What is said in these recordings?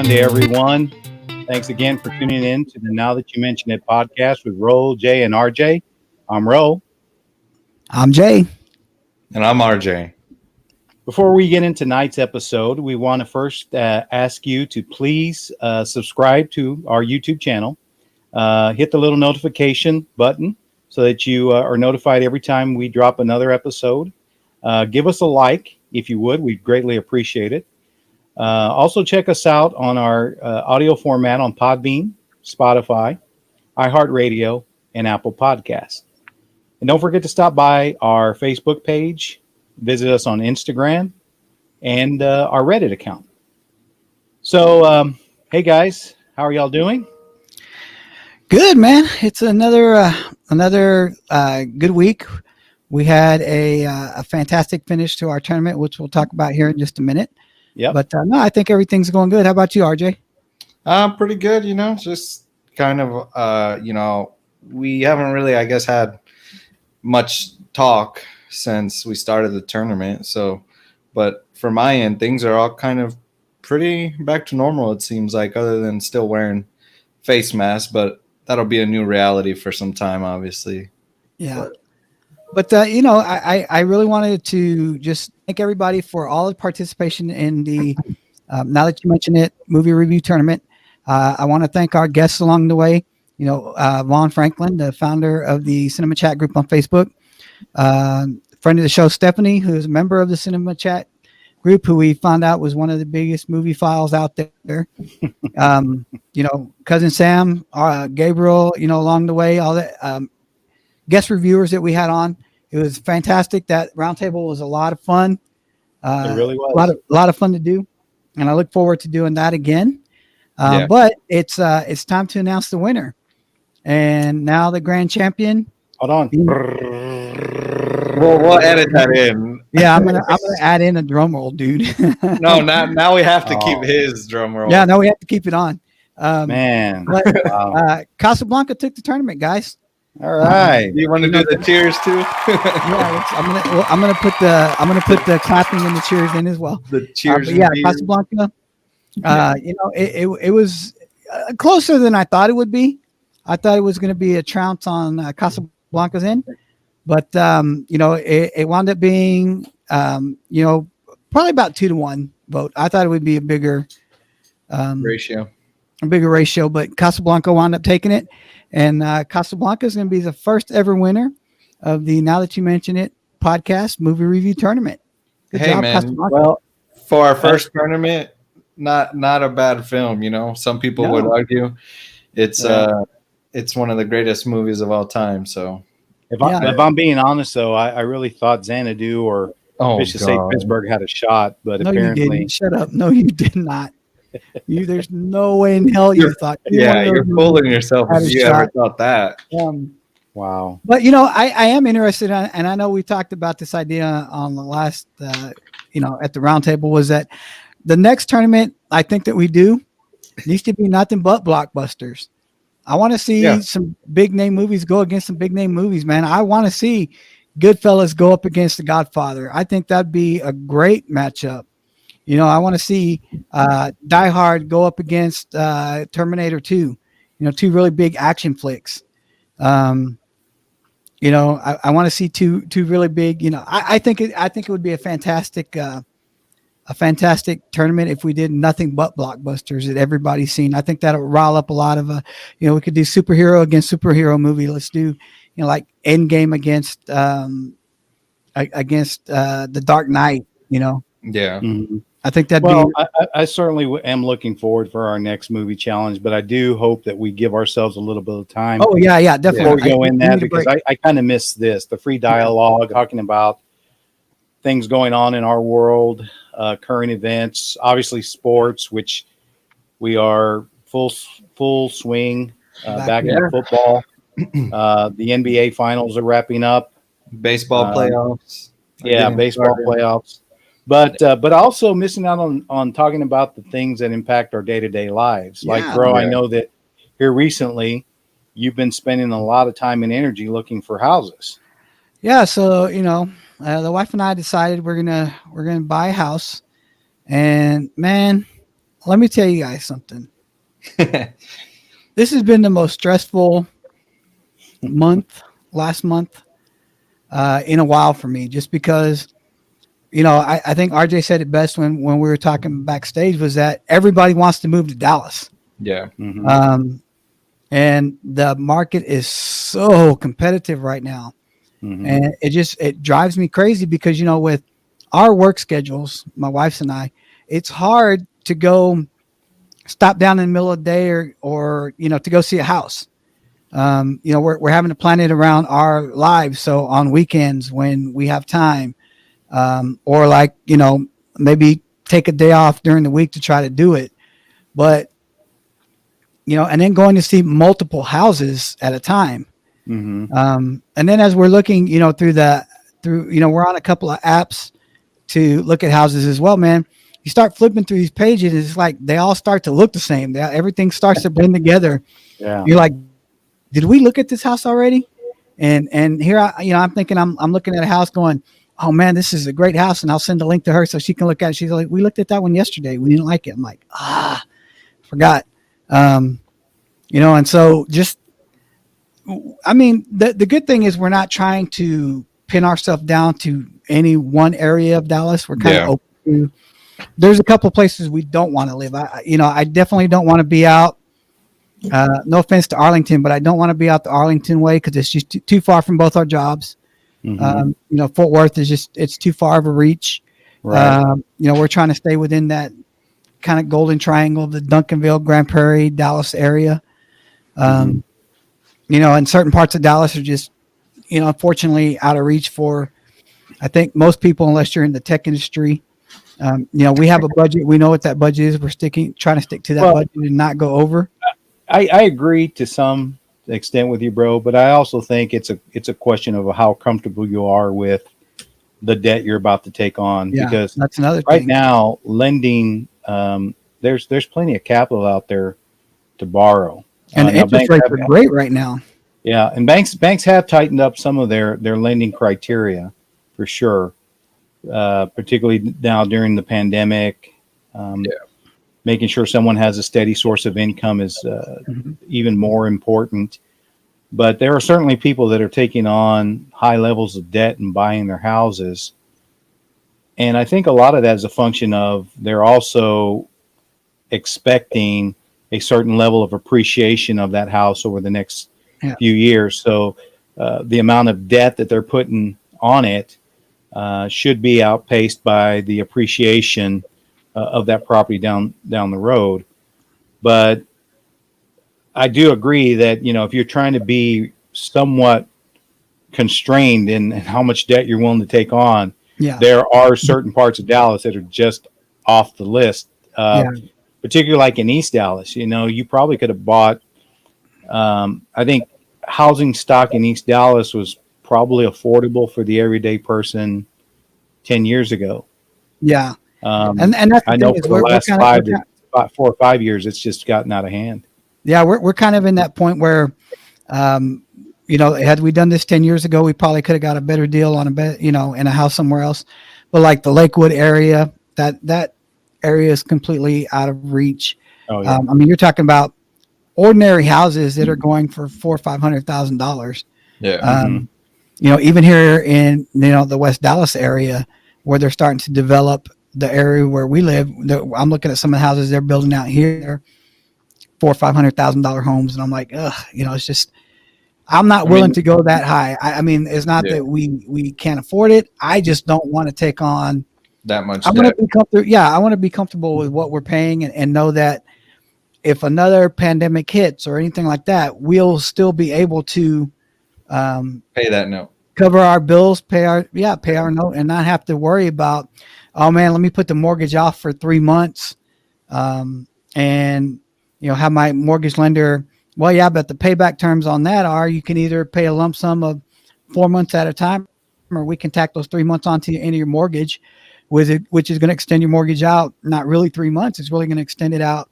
to everyone. Thanks again for tuning in to the Now That You Mention It podcast with Ro, Jay, and RJ. I'm Ro. I'm Jay. And I'm RJ. Before we get into tonight's episode, we want to first ask you to please subscribe to our YouTube channel. Hit the little notification button so that you are notified every time we drop another episode. Give us a like if you would. We'd greatly appreciate it. Also, check us out on our audio format on Podbean, Spotify, iHeartRadio, and Apple Podcasts. And don't forget to stop by our Facebook page, visit us on Instagram, and our Reddit account. So, hey guys, how are y'all doing? Good, man. It's another good week. We had a fantastic finish to our tournament, which we'll talk about here in just a minute. Yeah. But no, I think everything's going good. How about you, RJ? Pretty good, just kind of, we haven't really, I guess, had much talk since we started the tournament. So, but for my end, things are all kind of pretty back to normal, it seems like, other than still wearing face masks, but that'll be a new reality for some time, obviously. Yeah. But I really wanted to just thank everybody for all the participation in the Now That You Mention It movie review tournament. I want to thank our guests along the way. Vaughn Franklin, the founder of the Cinema Chat group on Facebook. Friend of the show, Stephanie, who is a member of the Cinema Chat group, who we found out was one of the biggest movie files out there. Cousin Sam, Gabriel, along the way, all that. Guest reviewers that we had on. It was fantastic. That roundtable was a lot of fun. It really was. A lot of fun to do. And I look forward to doing that again. But it's time to announce the winner. And now the grand champion. Hold on. We'll edit that in. Yeah, I'm gonna add in a drum roll, dude. No, now we have to keep his drum roll. Yeah, no, we have to keep it on. Man. But, Casablanca took the tournament, guys. All right. Do you want to do the cheers too? Yeah, I'm gonna put the clapping and the cheers in as well. The cheers. Casablanca. It was closer than I thought it would be. I thought it was going to be a trounce on Casablanca's end, but it wound up being probably about 2-1 vote. I thought it would be a bigger ratio. But Casablanca wound up taking it, and Casablanca is going to be the first ever winner of the Now That You Mention It podcast movie review tournament. Good job, man. Casablanca. Well, for our first tournament, not a bad film. Some people would argue it's one of the greatest movies of all time. So if I'm being honest, though, I really thought Xanadu or Vicious St. Pittsburgh had a shot, but no, apparently you didn't. Shut up. No, you did not. There's no way in hell you thought. You're fooling yourself if you ever thought that. Wow. But I am interested, and I know we talked about this idea on the last, at the roundtable, was that the next tournament I think that we do needs to be nothing but blockbusters. I want to see some big name movies go against some big name movies, man. I want to see Goodfellas go up against The Godfather. I think that'd be a great matchup. I want to see Die Hard go up against Terminator 2. Two really big action flicks. I want to see two really big. I think it would be a fantastic tournament if we did nothing but blockbusters that everybody's seen. I think that'll rile up a lot of we could do superhero against superhero movie. Let's do like Endgame against The Dark Knight. Yeah. Mm-hmm. I think that'd be. I certainly am looking forward for our next movie challenge, but I do hope that we give ourselves a little bit of time. Oh yeah, definitely. Before we go in that, because I kind of miss the free dialogue, talking about things going on in our world, current events, obviously sports, which we are full swing back in football. The NBA finals are wrapping up. Baseball playoffs. Baseball playoffs. But also missing out on talking about the things that impact our day-to-day lives. I know that here recently you've been spending a lot of time and energy looking for houses. Yeah, so the wife and I decided we're gonna buy a house, and man, let me tell you guys something. This has been the most stressful last month, in a while for me, just because, I think RJ said it best when we were talking backstage, was that everybody wants to move to Dallas. Yeah. Um, and the market is so competitive right now. And it drives me crazy because, with our work schedules, my wife's and I, it's hard to go stop down in the middle of the day or to go see a house. We're having to plan it around our lives. So on weekends when we have time, or like, maybe take a day off during the week to try to do it. But, and then going to see multiple houses at a time. And then as we're looking, we're on a couple of apps to look at houses as well, man. You start flipping through these pages, it's like they all start to look the same. Everything starts to blend together. Yeah. You're like, did we look at this house already? And here I'm thinking I'm looking at a house going, oh man, this is a great house, and I'll send a link to her so she can look at it. She's like, we looked at that one yesterday. We didn't like it. I'm like, forgot. And so just, I mean, the good thing is we're not trying to pin ourselves down to any one area of Dallas. We're kind of open to. There's a couple of places we don't want to live. I definitely don't want to be out. No offense to Arlington, but I don't want to be out the Arlington way because it's just too far from both our jobs. Fort Worth is it's too far of a reach. Right. We're trying to stay within that kind of golden triangle of the Duncanville, Grand Prairie, Dallas area. And certain parts of Dallas are just, unfortunately out of reach for, I think, most people, unless you're in the tech industry. We have a budget. We know what that budget is. We're trying to stick to that budget and not go over. I agree to some extent with you, bro, but I also think it's a question of how comfortable you are with the debt you're about to take on. Yeah, because that's another right thing. now, lending, there's plenty of capital out there to borrow. And interest rates are great right now. Yeah, and banks have tightened up some of their lending criteria for sure, particularly now during the pandemic. Making sure someone has a steady source of income is even more important. But there are certainly people that are taking on high levels of debt and buying their houses. And I think a lot of that is a function of they're also expecting a certain level of appreciation of that house over the next few years. So the amount of debt that they're putting on it should be outpaced by the appreciation of that property down the road. But I do agree that, if you're trying to be somewhat constrained in how much debt you're willing to take on, there are certain parts of Dallas that are just off the list, particularly like in East Dallas. You probably could have bought, I think housing stock in East Dallas was probably affordable for the everyday person 10 years ago. Yeah. And that's I know for the last 4 or 5 years, it's just gotten out of hand. Yeah, we're kind of in that point where, had we done this 10 years ago, we probably could have got a better deal on in a house somewhere else. But like the Lakewood area, that area is completely out of reach. Oh, yeah. You're talking about ordinary houses that are going for $400,000 or $500,000. Yeah. Even here in the West Dallas area, where they're starting to develop the area where we live. I'm looking at some of the houses they're building out here. They're $400,000 or $500,000 homes, and I'm like, it's just, I'm not willing to go that high. It's not that we can't afford it. I just don't want to take on that much. I want to be comfortable. Yeah, I want to be comfortable with what we're paying, and know that if another pandemic hits or anything like that, we'll still be able to pay that note, cover our bills, pay our note, and not have to worry about, oh man, let me put the mortgage off for 3 months, and have my mortgage lender. Well, yeah, but the payback terms on that are you can either pay a lump sum of 4 months at a time, or we can tack those 3 months onto the end of your mortgage, which is going to extend your mortgage out. Not really 3 months; it's really going to extend it out,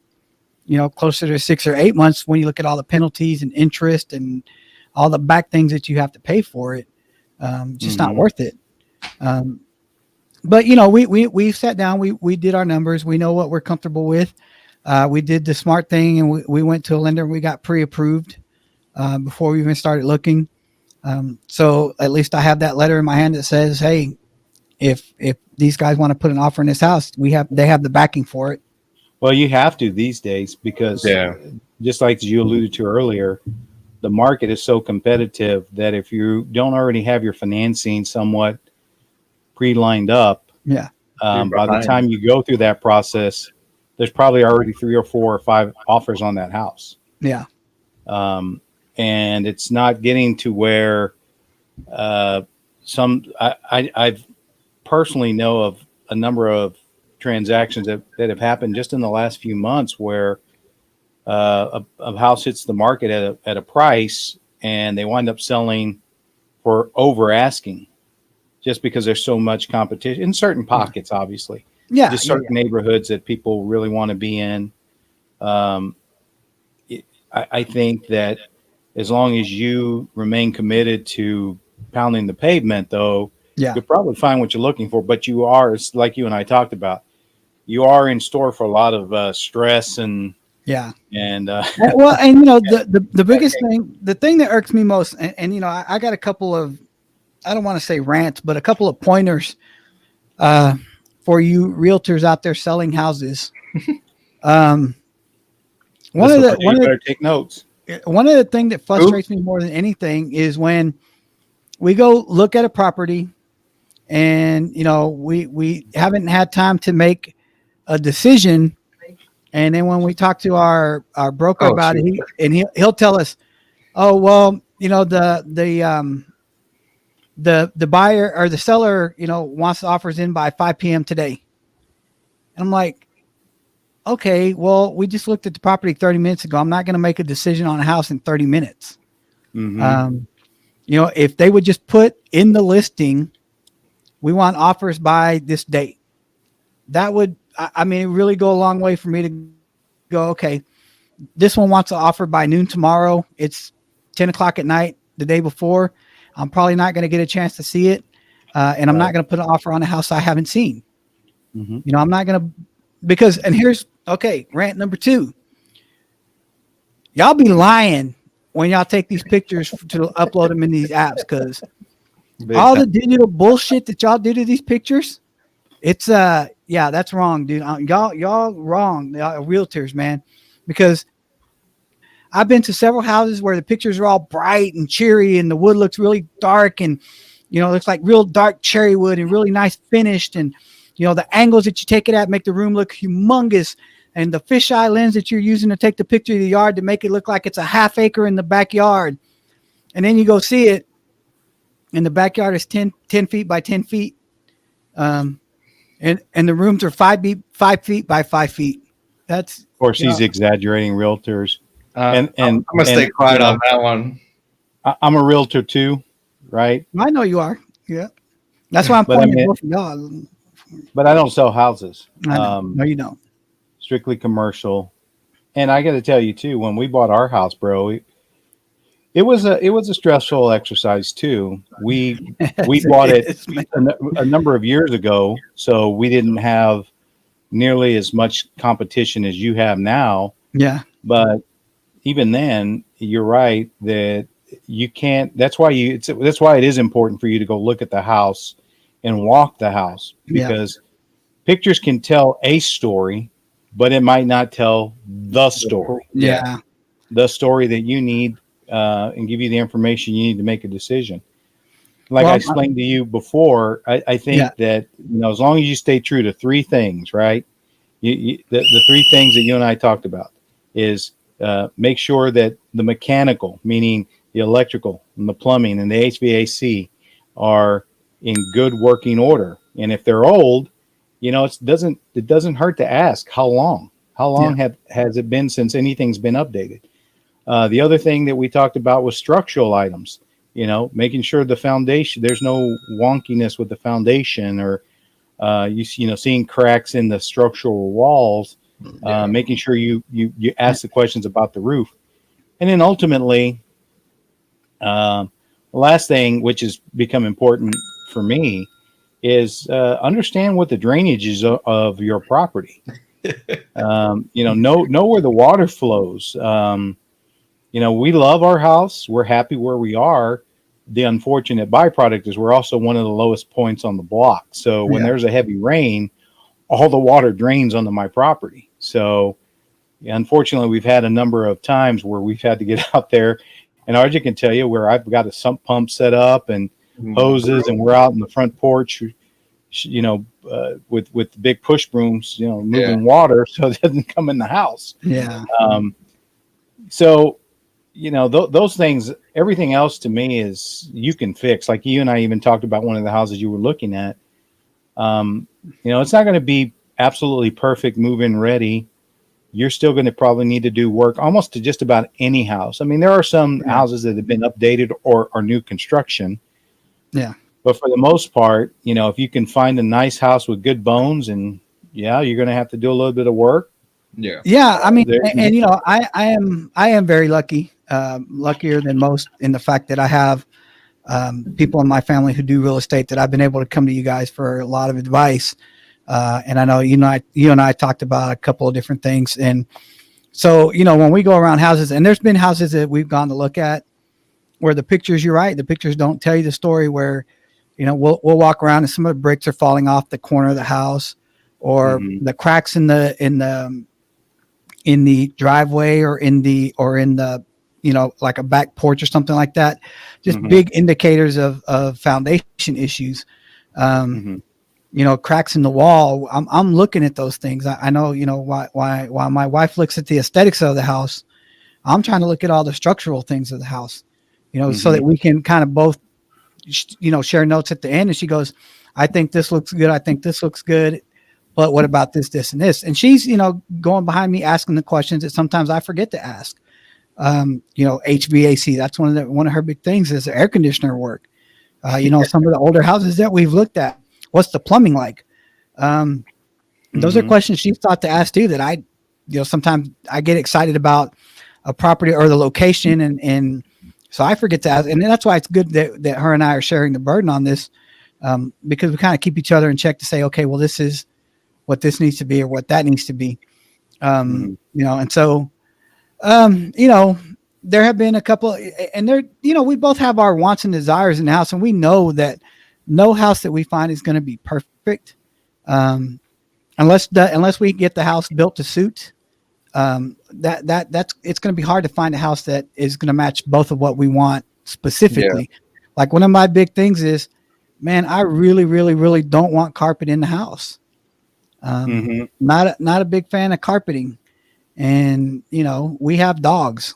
closer to 6 or 8 months when you look at all the penalties and interest and all the back things that you have to pay for it. Just not worth it. But we sat down, we did our numbers. We know what we're comfortable with. We did the smart thing, and we went to a lender. And we got pre-approved before we even started looking. So at least I have that letter in my hand that says, "Hey, if these guys want to put an offer in this house, they have the backing for it." Well, you have to these days because just like you alluded to earlier, the market is so competitive that if you don't already have your financing somewhat pre-lined up, Yeah. By the time you go through that process, there's probably already 3 or 4 or 5 offers on that house. Yeah. And it's not getting to where I've personally know of a number of transactions that have happened just in the last few months where a house hits the market at a price and they wind up selling for over asking just because there's so much competition in certain pockets, obviously. Yeah. Just certain neighborhoods that people really want to be in. I think that as long as you remain committed to pounding the pavement, though, you'll probably find what you're looking for. But you are, like you and I talked about, you are in store for a lot of stress and well, and the biggest thing, the thing that irks me most, and I got a couple of, I don't want to say rants, but a couple of pointers for you realtors out there selling houses. Take notes. One of the things that frustrates me more than anything is when we go look at a property and, we haven't had time to make a decision. And then when we talk to our broker about it, he'll tell us, oh, well, the buyer or the seller, wants the offers in by 5 p.m. today. And I'm like, okay, well, we just looked at the property 30 minutes ago. I'm not going to make a decision on a house in 30 minutes. Mm-hmm. If they would just put in the listing, we want offers by this date, that would, it really go a long way for me to go, okay, this one wants an offer by noon tomorrow. It's 10 o'clock at night the day before. I'm probably not going to get a chance to see it. And I'm not going to put an offer on a house I haven't seen. Mm-hmm. I'm not going to, because, and here's, rant number 2. Y'all be lying when y'all take these pictures to upload them in these apps, because all the digital bullshit that y'all do to these pictures, it's that's wrong, dude. Y'all wrong, realtors, man, because I've been to several houses where the pictures are all bright and cheery and the wood looks really dark and looks like real dark cherry wood and really nice finished, and the angles that you take it at make the room look humongous, and the fisheye lens that you're using to take the picture of the yard to make it look like it's a half acre in the backyard. And then you go see it and the backyard is 10 feet by 10 feet. And the rooms are 5 feet by 5 feet. That's, of course, he's exaggerating, realtors. And I'm going to stay quiet on that one. I'm a realtor too, right? I know you are. Yeah. That's why I'm pointing at both of y'all. But I don't sell houses. No, you don't. Strictly commercial. And I got to tell you too, when we bought our house, bro, it was a stressful exercise too. We bought it a number of years ago, so we didn't have nearly as much competition as you have now. Yeah. But even then, you're right that you can't. That's why it is important for you to go look at the house and walk the house, because pictures can tell a story, but it might not tell the story. Yeah. The story that you need and give you the information you need to make a decision. Like I explained to you before, I think that as long as you stay true to 3 things, right? The 3 things that you and I talked about is make sure that the mechanical, meaning the electrical and the plumbing and the HVAC, are in good working order. And if they're old, it doesn't hurt to ask how long has it been since anything's been updated. The other thing that we talked about was structural items, making sure the foundation, there's no wonkiness with the foundation, or seeing cracks in the structural walls, making sure you ask the questions about the roof. And then ultimately, the last thing, which has become important for me, is understand what the drainage is of your property. Know where the water flows. We love our house. We're happy where we are. The unfortunate byproduct is we're also one of the lowest points on the block. So when there's a heavy rain, all the water drains onto my property. So unfortunately, we've had a number of times where we've had to get out there. And RJ can tell you where I've got a sump pump set up and hoses, and we're out in the front porch, with the big push brooms, moving water so it doesn't come in the house. Yeah. So, those things, everything else to me is you can fix. Like you and I even talked about one of the houses you were looking at. It's not going to be absolutely perfect move-in ready. You're still going to probably need to do work almost to just about any house. I mean, there are some houses that have been updated or are new construction. Yeah. But for the most part, if you can find a nice house with good bones, and you're going to have to do a little bit of work. Yeah. Yeah. I mean, I am very lucky, luckier than most in the fact that I have people in my family who do real estate that I've been able to come to you guys for a lot of advice. And I know, you and I talked about a couple of different things. And so, when we go around houses, and there's been houses that we've gone to look at where the pictures, you're right, the pictures don't tell you the story, where, we'll walk around and some of the bricks are falling off the corner of the house, or the cracks in the driveway or in the like a back porch or something like that. Just big indicators of foundation issues. Cracks in the wall. I'm looking at those things. I know, while my wife looks at the aesthetics of the house, I'm trying to look at all the structural things of the house, so that we can kind of both, share notes at the end. And she goes, I think this looks good. I think this looks good. But what about this, this, and this? And she's, going behind me, asking the questions that sometimes I forget to ask. HVAC, that's one of her big things is the air conditioner work. Some of the older houses that we've looked at, what's the plumbing like? Those are questions she's thought to ask too, that I, sometimes I get excited about a property or the location. And so I forget to ask. And that's why it's good that her and I are sharing the burden on this, because we kind of keep each other in check to say, okay, well, this is what this needs to be or what that needs to be. And so, there have been a couple, and we both have our wants and desires in the house, and we know that no house that we find is going to be perfect, unless we get the house built to suit. That's it's going to be hard to find a house that is going to match both of what we want specifically. Yeah. Like one of my big things is, man, I really, really, really don't want carpet in the house. Not a big fan of carpeting, and we have dogs,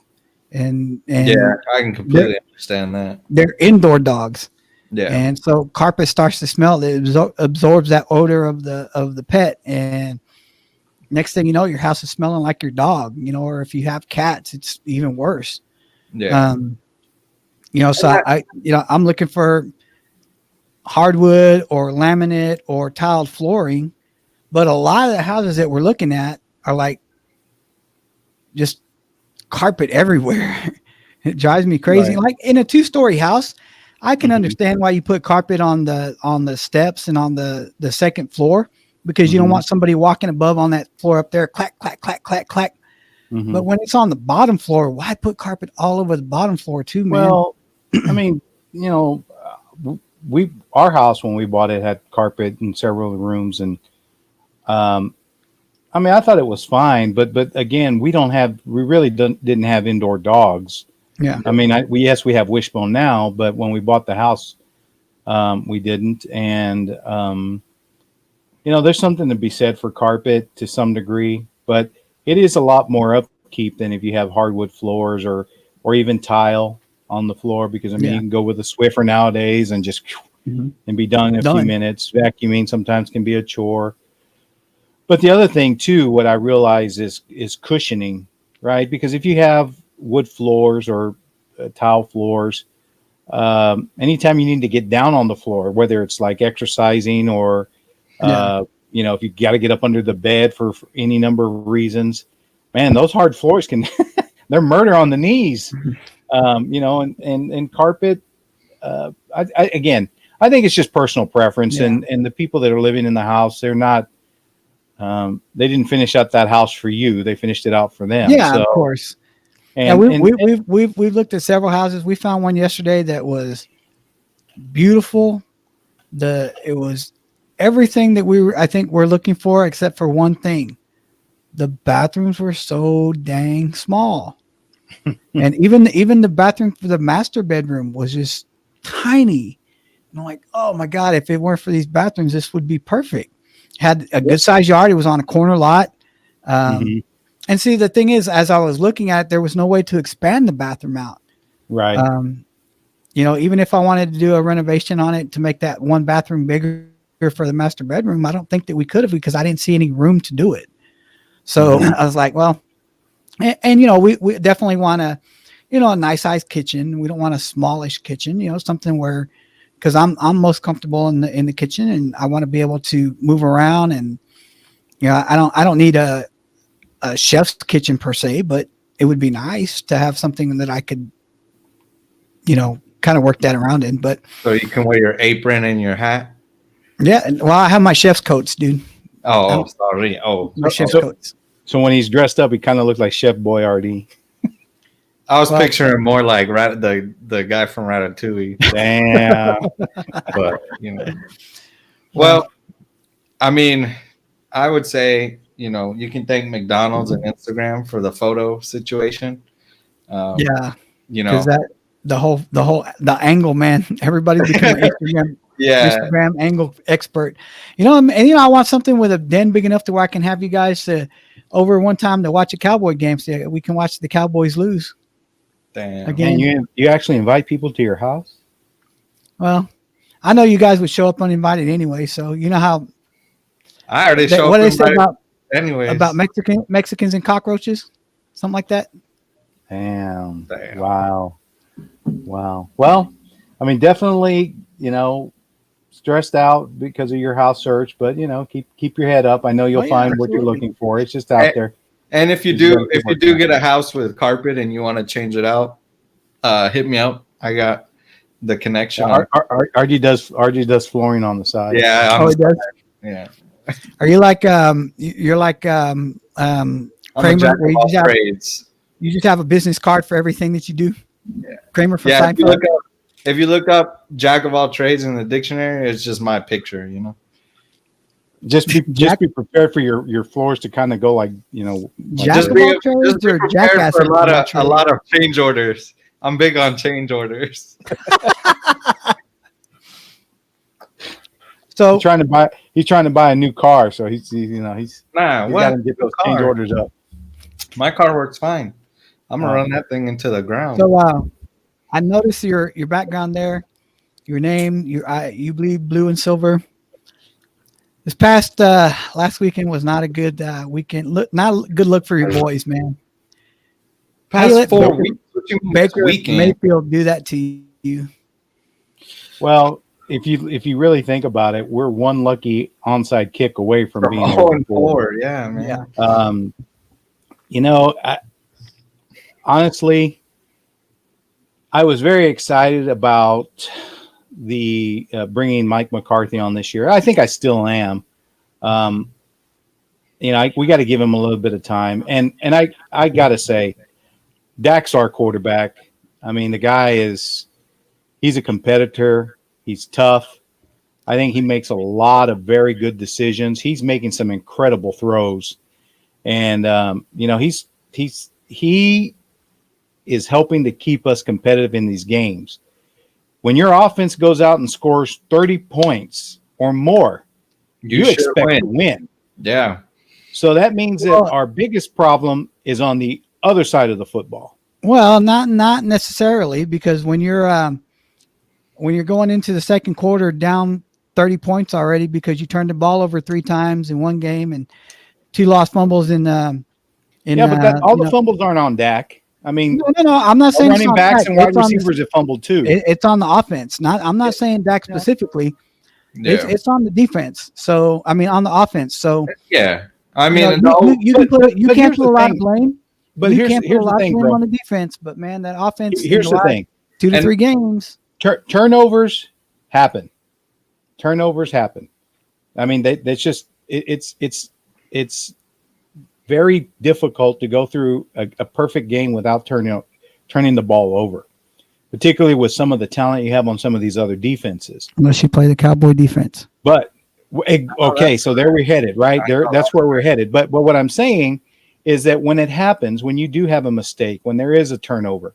and yeah, I can completely understand that. They're indoor dogs. Yeah. And so carpet starts to smell. It absorbs that odor of the pet. And next thing you know, your house is smelling like your dog, or if you have cats, it's even worse. Yeah. So I'm looking for hardwood or laminate or tiled flooring, but a lot of the houses that we're looking at are like just carpet everywhere. It drives me crazy. Right. Like in a 2-story house, I can understand why you put carpet on the steps and on the second floor, because you don't want somebody walking above on that floor up there, clack, clack, clack, clack, clack. But when it's on the bottom floor, why put carpet all over the bottom floor too, man? Well, I mean, our house, when we bought it, had carpet in several rooms, and I thought it was fine, but again, we really didn't have indoor dogs. Yeah. I mean, we have Wishbone now, but when we bought the house, we didn't. And, there's something to be said for carpet to some degree, but it is a lot more upkeep than if you have hardwood floors or even tile on the floor, because, you can go with a Swiffer nowadays and just and be done in a few minutes. Vacuuming sometimes can be a chore. But the other thing too, what I realize is cushioning, right? Because if you have wood floors or tile floors, anytime you need to get down on the floor, whether it's like exercising or, if you got to get up under the bed for any number of reasons, man, those hard floors they're murder on the knees, and carpet. I think it's just personal preference, and the people that are living in the house, they're not, they didn't finish out that house for you. They finished it out for them. Yeah, so, of course. And, We've looked at several houses. We found one yesterday that was beautiful. It was everything that I think we're looking for, except for one thing. The bathrooms were so dang small. And even the bathroom for the master bedroom was just tiny. And I'm like, oh my God, if it weren't for these bathrooms, this would be perfect. Had a good sized yard. It was on a corner lot. And see, the thing is, as I was looking at it, there was no way to expand the bathroom out. Right. Even if I wanted to do a renovation on it to make that one bathroom bigger for the master bedroom, I don't think that we could have, because I didn't see any room to do it. So I was like, well, and we definitely want a nice sized kitchen. We don't want a smallish kitchen, something where, because I'm most comfortable in the kitchen, and I want to be able to move around, and I don't need a chef's kitchen per se, but it would be nice to have something that I could, kind of work that around in. But so you can wear your apron and your hat. Yeah, well, I have my chef's coats, dude. Oh, sorry. Oh, my chef's coats. So when he's dressed up, he kind of looks like Chef Boyardee. I was picturing more like the guy from Ratatouille. Damn. But well, I mean, I would say you can thank McDonald's and Instagram for the photo situation. Because the angle, man, everybody's becoming Instagram. Instagram angle expert. I want something with a den big enough to where I can have you guys over one time to watch a Cowboy game, so we can watch the Cowboys lose. Damn. Again, and you actually invite people to your house? Well, I know you guys would show up uninvited anyway, so you know how. I already show up. What they say about Mexicans and cockroaches, something like that. Damn. Wow. Well, I mean, definitely, stressed out because of your house search, but keep your head up. I know you'll find what you're looking for. It's just out there. And if you do get a house with carpet and you want to change it out, hit me up. I got the connection. RG does flooring on the side. Yeah. He does. Yeah. Are you like you're like Kramer, where you just have a business card for everything that you do? Yeah. Kramer for yeah, Seinfeld. If you look up Jack of all trades in the dictionary, it's just my picture, Just be prepared for your floors to kind of go like, Jack of all trades or jackass for a lot of change orders. I'm big on change orders. So he's trying to buy a new car, so he's got to get those change orders up. My car works fine. I'm gonna run that thing into the ground. So I noticed your background there, your name, you bleed blue and silver. This past last weekend was not a good weekend. Not a good look for your boys, man. Past 4 weeks. Baker Mayfield do that to you. Well, if you really think about it, we're one lucky onside kick away from being 0-4. Yeah, man. Yeah. Honestly, I was very excited about the bringing Mike McCarthy on this year. I think I still am. We got to give him a little bit of time, and I got to say, Dak's our quarterback. I mean, the guy he's a competitor. He's tough. I think he makes a lot of very good decisions. He's making some incredible throws, and he is helping to keep us competitive in these games. When your offense goes out and scores 30 points or more, you expect to win. Yeah. So that means that our biggest problem is on the other side of the football. Well, not necessarily, because when you're going into the second quarter down 30 points already because you turned the ball over 3 times in one game and 2 lost fumbles in but the fumbles aren't on Dak. I mean, no. I'm not saying running backs and wide receivers have fumbled too. It's on the offense. I'm not saying Dak specifically. Yeah. It's on the defense. So I mean, on the offense. So yeah, I mean, you can't put a lot of blame. But here's the thing, bro. On the defense. But man, that offense. Here's the thing: 2 to 3 games. Turnovers happen. I mean, that's just it's it's very difficult to go through a perfect game without turning the ball over, particularly with some of the talent you have on some of these other defenses. Unless you play the Cowboy defense. But okay, so there we're headed, right? That's where we're headed. But what I'm saying is that when it happens, when you do have a mistake, when there is a turnover,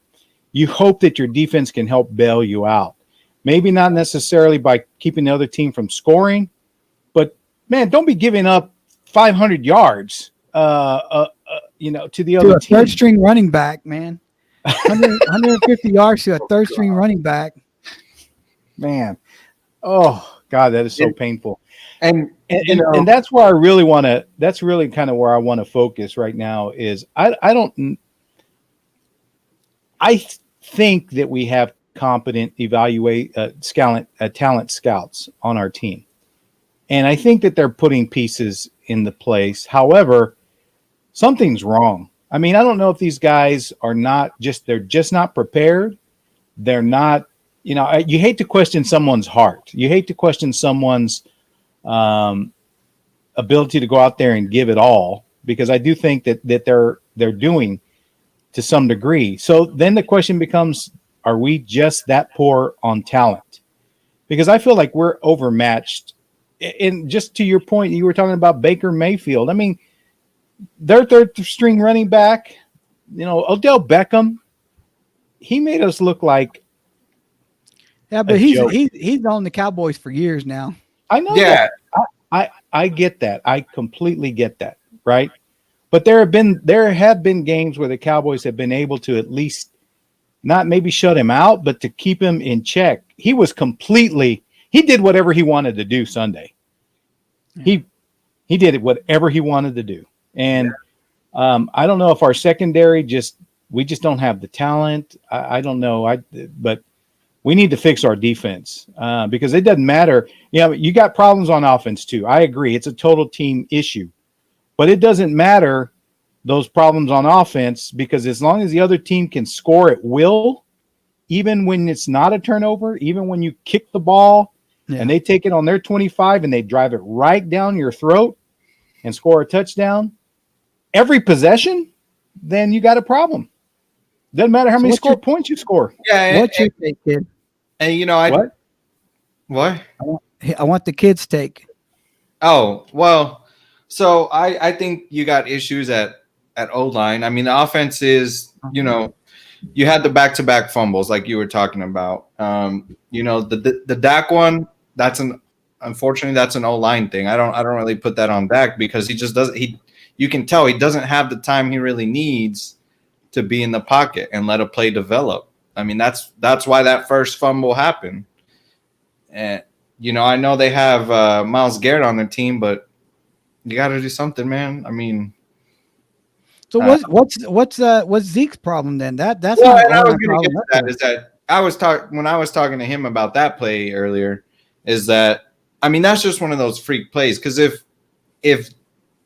you hope that your defense can help bail you out. Maybe not necessarily by keeping the other team from scoring, but man, don't be giving up 500 yards, to the other team. Third string running back, man. 150 yards to a third string running back. Man, oh God, that is so painful. And that's where I really want to. That's really kind of where I want to focus right now. Is I think that we have competent talent scouts on our team, and I think that they're putting pieces in the place. However, something's wrong. I mean, I don't know if these guys they're just not prepared. They're not, you hate to question someone's heart. You hate to question someone's ability to go out there and give it all, because I do think that they're doing to some degree. So then the question becomes, are we just that poor on talent? Because I feel like we're overmatched. And just to your point, you were talking about Baker Mayfield. I mean, their third string running back, Odell Beckham, he made us look like but he's on the Cowboys for years now. I know that. I get that. I completely get that, right? But there have been games where the Cowboys have been able to at least not maybe shut him out, but to keep him in check. He did whatever he wanted to do Sunday. Yeah. He did whatever he wanted to do. And I don't know if our secondary we just don't have the talent. I don't know. But we need to fix our defense because it doesn't matter. You got problems on offense too. I agree. It's a total team issue, but it doesn't matter those problems on offense, because as long as the other team can score at will, even when it's not a turnover, even when you kick the ball and they take it on their 25 and they drive it right down your throat and score a touchdown, every possession, then you got a problem. Doesn't matter how many points you score. Yeah, what you think, kid? And what? I want the kids' take. Oh, well, so I think you got issues at O-line. I mean, the offense is, you had the back-to-back fumbles like you were talking about. The Dak one, unfortunately that's an O-line thing. I don't really put that on Dak, because he just doesn't. You can tell he doesn't have the time he really needs to be in the pocket and let a play develop. I mean, that's why that first fumble happened. And I know they have Myles Garrett on their team, but you got to do something, man. I mean, so what's Zeke's problem then? That's well, and I was going to get to that. Is that when I was talking to him about that play earlier, is that, I mean, that's just one of those freak plays. Because if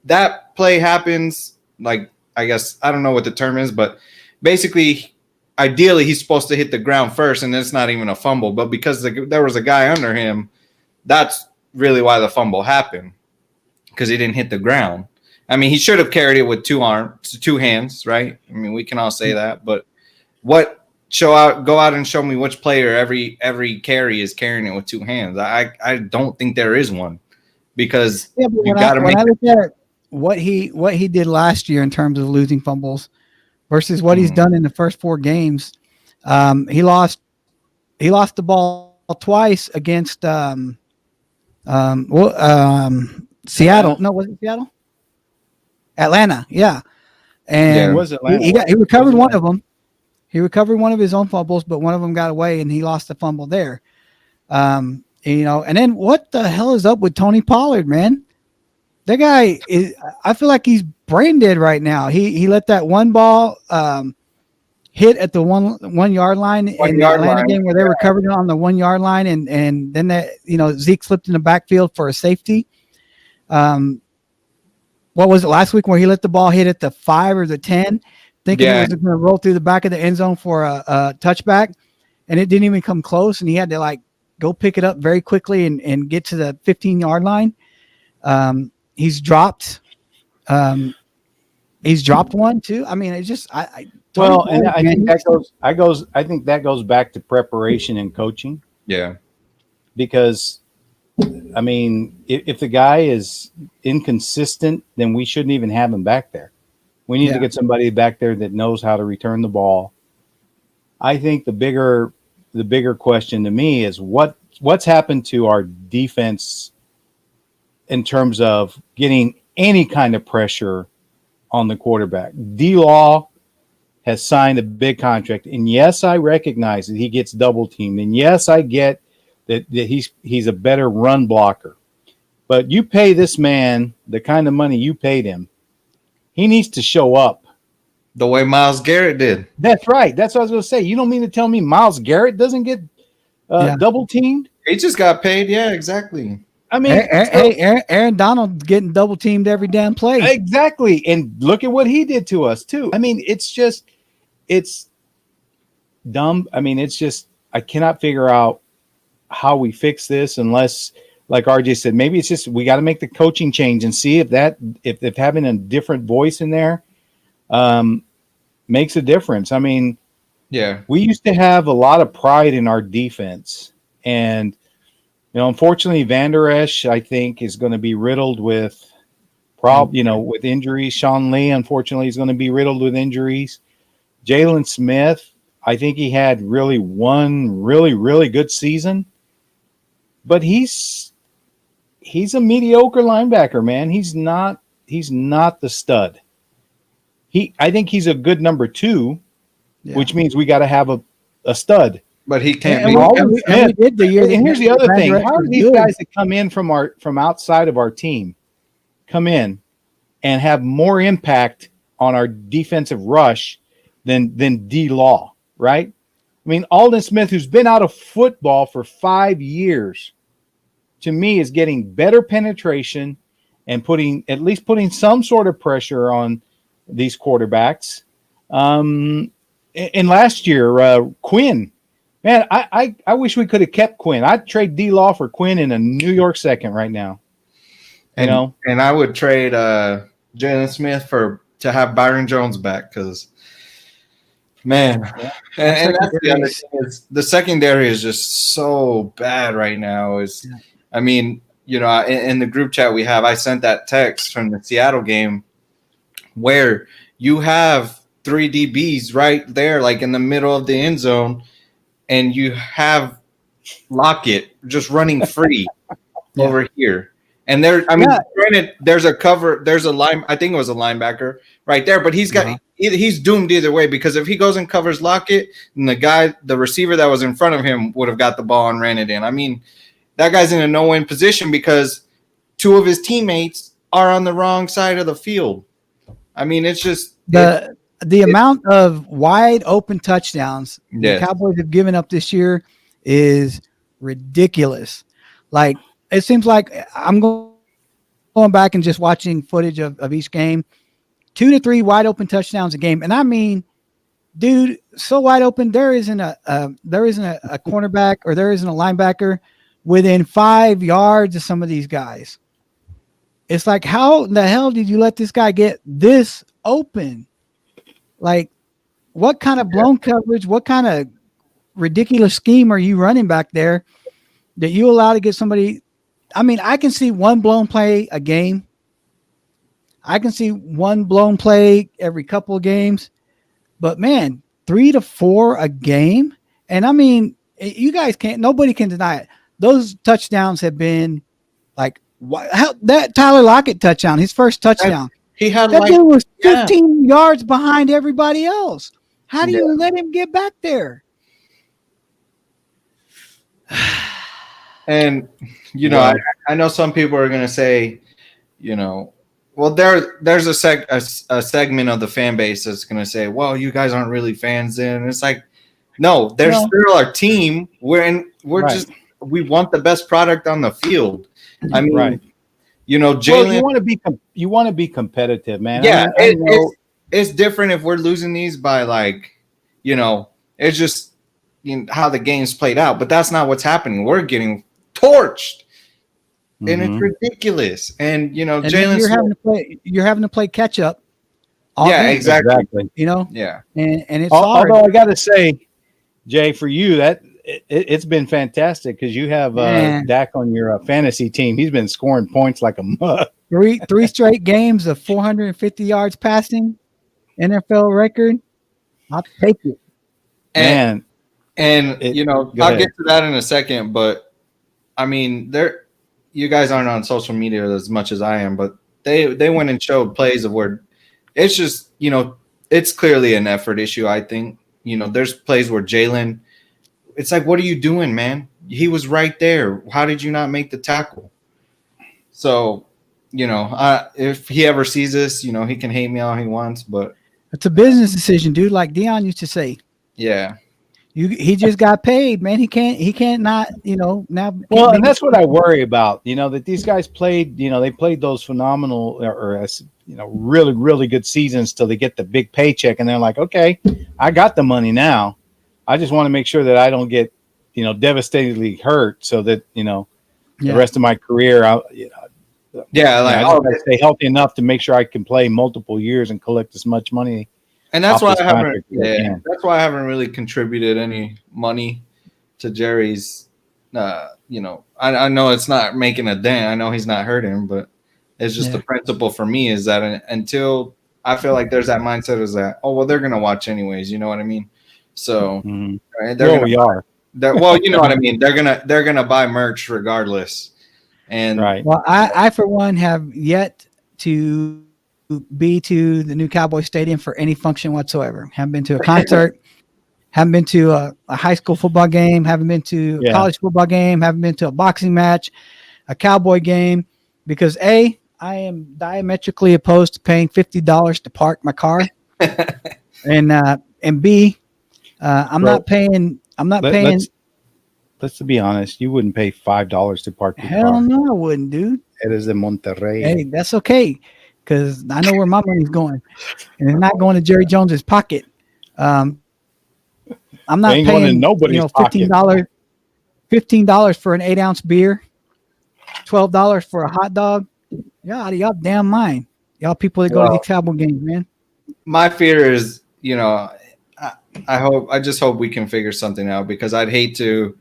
that play happens, like, I guess I don't know what the term is, but basically, ideally, he's supposed to hit the ground first, and it's not even a fumble. But because there was a guy under him, that's really why the fumble happened, because he didn't hit the ground. I mean, he should have carried it with two hands, right? I mean, we can all say that. But go out and show me which player every carry is carrying it with two hands. I don't think there is one, because you got to make. When I look at what he did last year in terms of losing fumbles versus what he's done in the first 4 games, he lost the ball twice against Seattle. No, was it Seattle? Atlanta, yeah. And it was Atlanta. He recovered one of them. He recovered one of his own fumbles, but one of them got away, and he lost the fumble there. And then what the hell is up with Tony Pollard, man? That guy I feel like he's brain dead right now. He let that one ball hit at the 1 yard line in the Atlanta game where they recovered it on the 1 yard line, and then that Zeke slipped in the backfield for a safety. What was it last week where he let the ball hit at the 5 or the 10, thinking it was going to roll through the back of the end zone for a touchback, and it didn't even come close, and he had to go pick it up very quickly and get to the 15-yard line. He's dropped He's dropped one too. I mean, it's just Well, and Tony I Pollard, think man, I think that goes back to preparation and coaching, Yeah. because I mean, if the guy is inconsistent, then we shouldn't even have him back there. We need to yeah, get somebody back there that knows how to return the ball. I think the bigger question to me is what's happened to our defense in terms of getting any kind of pressure on the quarterback. D-Law has signed a big contract, and yes, I recognize that he gets double teamed, and yes, I get that he's a better run blocker. But you pay this man the kind of money you paid him, he needs to show up. The way Myles Garrett did. That's right. That's what I was going to say. You don't mean to tell me Myles Garrett doesn't get yeah. double teamed? He just got paid. Yeah, exactly. I mean, Aaron Donald getting double teamed every damn play. exactly. And look at what he did to us too. I mean, it's dumb. I mean, it's just, I cannot figure out how we fix this unless, like RJ said, maybe it's just, we got to make the coaching change and see if having a different voice in there makes a difference. I mean, Yeah. we used to have a lot of pride in our defense, and unfortunately, Van Der Esch, I think, is going to be riddled with with injuries. Sean Lee, unfortunately, is going to be riddled with injuries. Jalen Smith, I think he had one really good season, but he's a mediocre linebacker, man. He's not the stud. I think he's a good number 2, which means we got to have a stud. But he can't And be. we did the year. And here's the other thing: Van Der Esch how are was these good. guys that come in from outside of our team come in and have more impact on our defensive rush than D-Law, right? I mean, Aldon Smith, who's been out of football for 5 years, to me is getting better penetration and putting some sort of pressure on these quarterbacks. And last year, Quinn. Man, I wish we could have kept Quinn. I'd trade D-Law for Quinn in a New York second right now. And I would trade Jalen Smith to have Byron Jones back, because, man, and that's the other thing is the secondary is just so bad right now. I mean, in the group chat we have, I sent that text from the Seattle game where you have 3 DBs right there, like in the middle of the end zone, and you have Lockett just running free over here. And granted, there's a cover, there's a line, I think it was a linebacker right there, but he's doomed either way, because if he goes and covers Lockett, then the receiver that was in front of him would have got the ball and ran it in. I mean, that guy's in a no-win position because 2 of his teammates are on the wrong side of the field. I mean, it's just the amount of wide open touchdowns the Cowboys have given up this year is ridiculous. Like, it seems like I'm going back and just watching footage of each game, 2 to 3 wide open touchdowns a game. And I mean, dude, so wide open, there isn't a cornerback or there isn't a linebacker within 5 yards of some of these guys. It's like, how in the hell did you let this guy get this open? Like, what kind of blown coverage, what kind of ridiculous scheme are you running back there that you allow to get somebody? I mean, I can see one blown play a game. I can see one blown play every couple of games. But, man, 3 to 4 a game? And, I mean, you guys nobody can deny it. Those touchdowns have been like, that Tyler Lockett touchdown, his first touchdown. He had that dude was 15 yards behind everybody else. How do you let him get back there? And, I know some people are going to say, well, there's a segment of the fan base that's going to say, well, you guys aren't really fans then. And it's like, no, they're still our team. We want the best product on the field. I mean, Jalen, well, you want to be competitive, man. Yeah, it's different if we're losing these by it's just how the game's played out. But that's not what's happening. We're getting torched. and it's ridiculous. And And then Jalen, you're having to play catch up. yeah, exactly. You know, Yeah, and it's hard. Although I got to say, Jay, for you that it's been fantastic because you have Dak on your fantasy team. He's been scoring points like a mug. Three straight games of 450 yards passing, NFL record. I'll take it. and I'll get to that in a second. But I mean, you guys aren't on social media as much as I am, but they went and showed plays of where it's just it's clearly an effort issue. I think there's plays where Jalen, it's like, what are you doing, man? He was right there. How did you not make the tackle? So, if he ever sees this, he can hate me all he wants, but it's a business decision, dude. Like Dion used to say. Yeah. He just got paid, man. He can't not, now. Well, and that's what I worry about, that these guys played, they played those phenomenal or really, really good seasons till they get the big paycheck. And they're like, okay, I got the money now. I just want to make sure that I don't get, devastatingly hurt so that, the rest of my career, I stay healthy enough to make sure I can play multiple years and collect as much money. And that's why that's why I haven't really contributed any money to Jerry's. I know it's not making a dent. I know he's not hurting, but it's just the principle for me is that until I feel like there's that mindset is that, oh, well, they're going to watch anyways. You know what I mean? So right, we are. Well, you know what I mean? They're going to buy merch regardless. And right. Well, I for one have yet to be to the new Cowboy Stadium for any function whatsoever. Haven't been to a concert, haven't been to a high school football game, haven't been to a college football game, haven't been to a boxing match, a Cowboy game, because I am diametrically opposed to paying $50 to park my car, and B, I'm not paying. Let's be honest. You wouldn't pay $5 to park your car. Hell no, I wouldn't, dude. It is in Monterrey. Hey, that's okay. Because I know where my money's going, and it's not going to Jerry Jones's pocket. I'm not paying $15 for an 8-ounce beer, $12 for a hot dog. Y'all out of y'all damn mind. Y'all people that go to these Cowboy games, man. My fear is, I just hope we can figure something out, because I'd hate to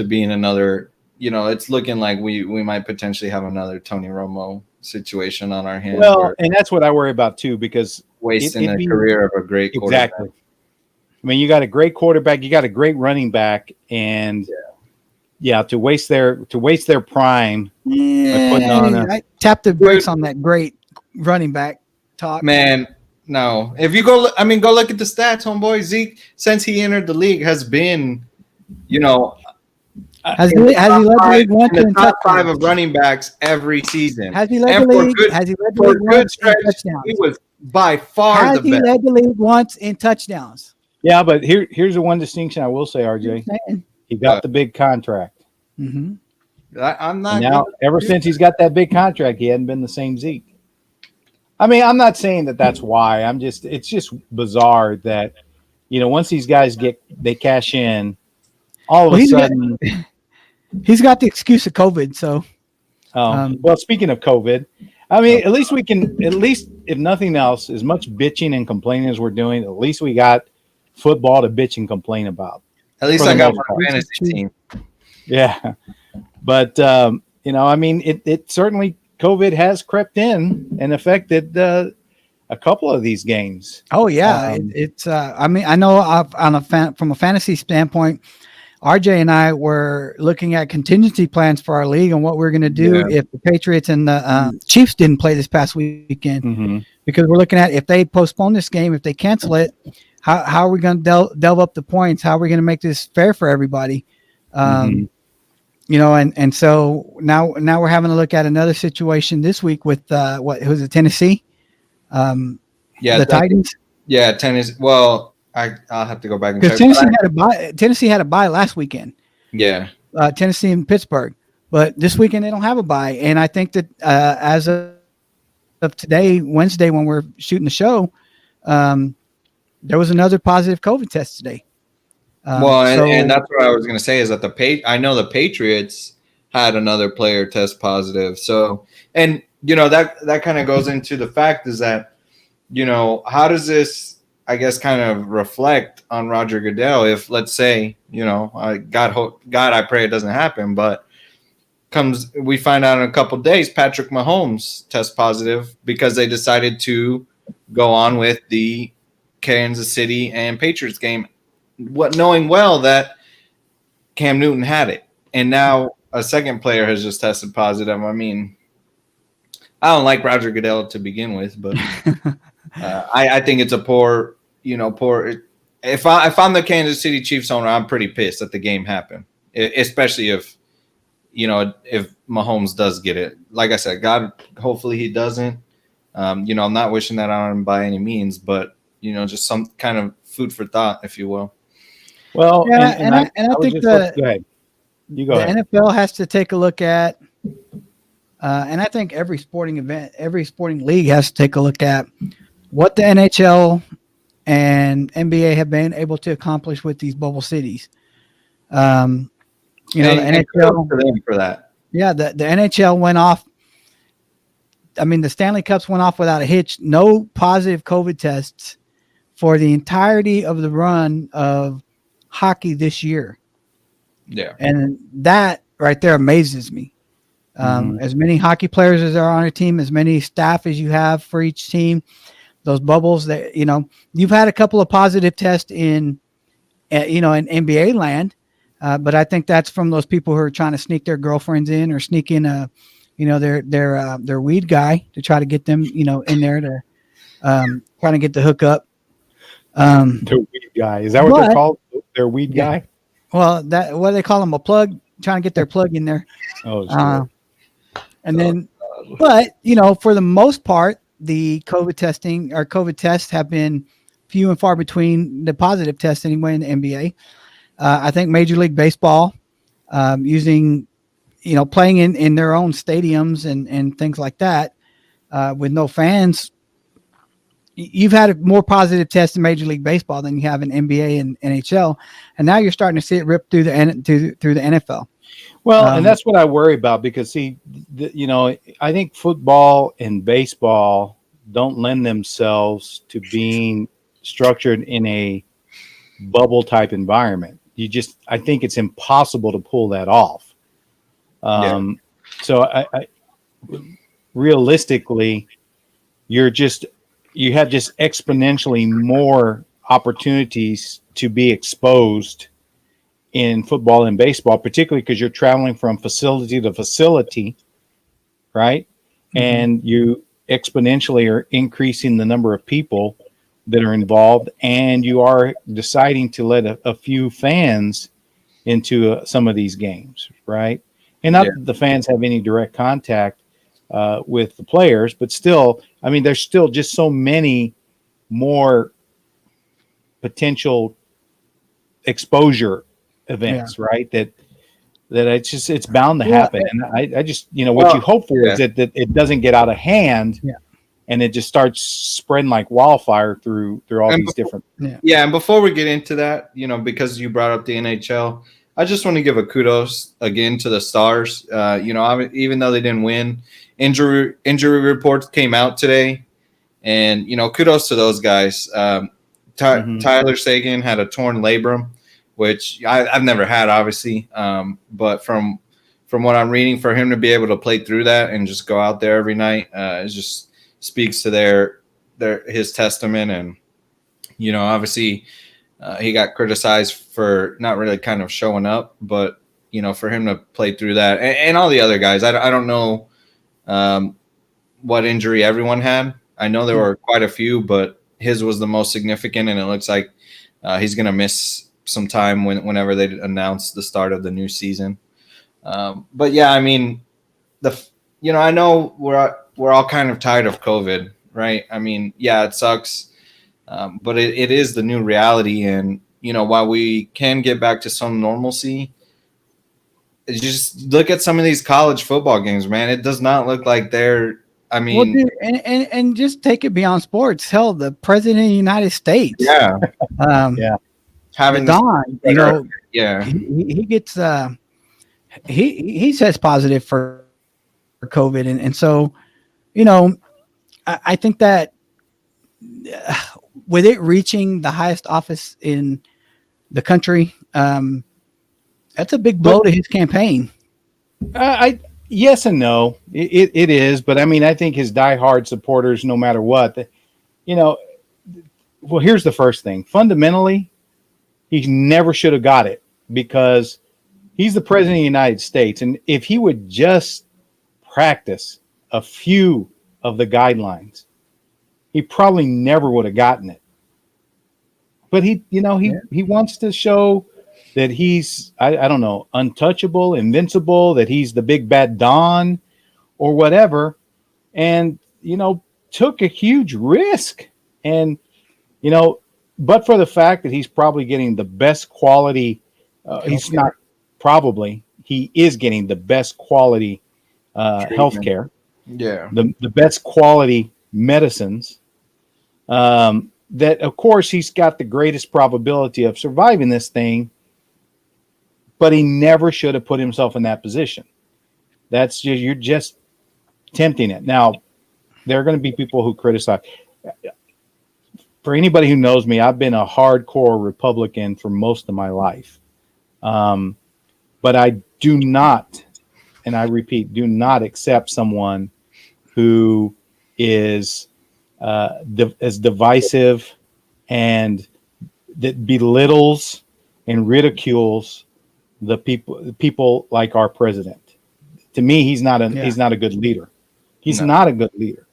be in another. It's looking like we might potentially have another Tony Romo situation on our hands. Well, and that's what I worry about too, because wasting the career of a great quarterback. Exactly. I mean, you got a great quarterback, you got a great running back, and to waste their prime. I tapped the brakes on that great running back talk. Man, no. If you go look at the stats, homeboy. Zeke, since he entered the league, has been, Has he led the league once in top 5 of running backs every season? Has he led the league? Has he led the league once in touchdowns? He was by far the best. Has he led the league once in touchdowns? Yeah, but here's the one distinction I will say, RJ. He got the big contract. Mm-hmm. I'm not. Now, ever since he's got that big contract, he hadn't been the same Zeke. I mean, I'm not saying that that's why. It's just bizarre that, once these guys they cash in, all of a sudden. He's got the excuse of COVID. So, well, speaking of COVID, I mean, at least if nothing else, as much bitching and complaining as we're doing, at least we got football to bitch and complain about. At least I got my fantasy team. Yeah. But, I mean, it certainly, COVID has crept in and affected a couple of these games. Oh, yeah. I mean, I know from a fantasy standpoint, RJ and I were looking at contingency plans for our league and what we're going to do if the Patriots and the Chiefs didn't play this past weekend, because we're looking at if they postpone this game, if they cancel it, how are we going to delve up the points? How are we going to make this fair for everybody? And so now we're having to look at another situation this week with who's it, Tennessee? The Titans. Yeah, Tennessee. Well, I'll have to go back and check. Tennessee had a bye last weekend. Yeah. Tennessee and Pittsburgh. But this weekend they don't have a bye. And I think that as of today, Wednesday, when we're shooting the show, there was another positive COVID test today. And that's what I was going to say is that I know the Patriots had another player test positive. So, and that kind of goes into the fact is that, how does this, I guess, kind of reflect on Roger Goodell if, let's say, God, I pray it doesn't happen, but we find out in a couple of days Patrick Mahomes test positive because they decided to go on with the Kansas City and Patriots game, knowing well that Cam Newton had it, and now a second player has just tested positive. I mean, I don't like Roger Goodell to begin with, but I think it's a poor. If I'm the Kansas City Chiefs owner, I'm pretty pissed that the game happened, especially if Mahomes does get it. Like I said, God, hopefully he doesn't. I'm not wishing that on him by any means, but just some kind of food for thought, if you will. Well, yeah, and I think go ahead. You go ahead. NFL has to take a look at, and I think every sporting league has to take a look at what the NHL and NBA have been able to accomplish with these bubble cities. The NHL for them for that. Yeah, the NHL went off. I mean, the Stanley Cups went off without a hitch. No positive COVID tests for the entirety of the run of hockey this year. Yeah. And that right there amazes me. As many hockey players as are on a team, as many staff as you have for each team, those bubbles that, you've had a couple of positive tests in NBA land. But I think that's from those people who are trying to sneak their girlfriends in or sneak in their weed guy to try to get them, in there to trying to get the hookup. The weed guy. Is that what they're called? Their weed guy? Well, what do they call them? A plug, trying to get their plug in there. Oh, sure. But for the most part, the COVID tests have been few and far between, the positive tests anyway in the NBA. I think Major League Baseball, using, playing in their own stadiums and things like that, with no fans, you've had more positive tests in Major League Baseball than you have in NBA and NHL, and now you're starting to see it rip through the NFL. Well, and that's what I worry about because, see, I think football and baseball don't lend themselves to being structured in a bubble type environment. I think it's impossible to pull that off. So I realistically, you have just exponentially more opportunities to be exposed in football and baseball, particularly because you're traveling from facility to facility, right? Mm-hmm. And you exponentially are increasing the number of people that are involved, and you are deciding to let a few fans into some of these games, right? And not that the fans have any direct contact with the players, but still, I mean, there's still just so many more potential exposure events, right? That it's bound to happen. And I just, what you hope for is that it doesn't get out of hand. Yeah. And it just starts spreading like wildfire through all these different. Yeah, and before we get into that, because you brought up the NHL, I just want to give a kudos again to the Stars. Even though they didn't win, injury reports came out today, and kudos to those guys. Tyler Seguin had a torn labrum, which I've never had, obviously, but from what I'm reading, for him to be able to play through that and just go out there every night, it just speaks to his testament. And obviously he got criticized for not really kind of showing up, but for him to play through that, and all the other guys, I don't know what injury everyone had. I know there were quite a few, but his was the most significant, and it looks like he's going to miss some time whenever they announce the start of the new season. But yeah, I mean, I know we're all kind of tired of COVID, right? I mean, yeah, it sucks, but it is the new reality. And while we can get back to some normalcy, just look at some of these college football games, man. It does not look like they're. I mean, well, dude, and just take it beyond sports. Hell, the president of the United States. Yeah. Having Don, he gets he says positive for COVID, and so you know I think that with it reaching the highest office in the country, that's a big blow But to his campaign. I yes and no, it is. But I mean, I think his diehard supporters, no matter what, you know, well, here's the first thing. Fundamentally, he never should have got it because he's the president of the United States. And if he would just practice a few of the guidelines, he probably never would have gotten it. But he wants to show that he's, I don't know, untouchable, invincible, that he's the big bad Don or whatever. And, took a huge risk. And, but for the fact that he's probably getting the best quality, he's not probably, he is getting the best quality healthcare, the best quality medicines, that of course he's got the greatest probability of surviving this thing, but he never should have put himself in that position. That's just, you're just tempting it. Now, there are going to be people who criticize. For anybody who knows me, I've been a hardcore Republican for most of my life. But I do not, and I repeat, do not accept someone who is as divisive and that belittles and ridicules the people like our president. To me, he's not a good leader. He's not a good leader.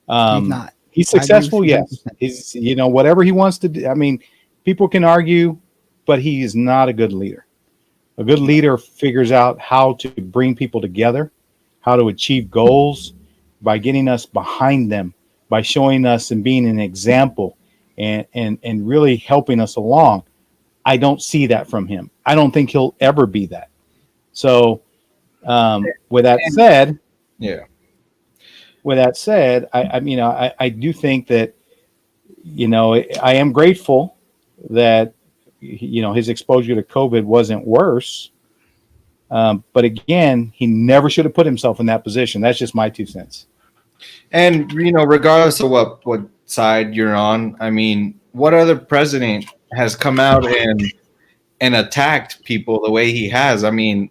He's not. He's successful, yes. He's whatever he wants to do. I mean, people can argue, but he is not a good leader. A good leader figures out how to bring people together, how to achieve goals by getting us behind them, by showing us and being an example and really helping us along. I don't see that from him. I don't think he'll ever be that. So, with that said, I do think that, I am grateful that, his exposure to COVID wasn't worse. But again, he never should have put himself in that position. That's just my 2 cents. And, regardless of what side you're on, I mean, what other president has come out and attacked people the way he has? I mean,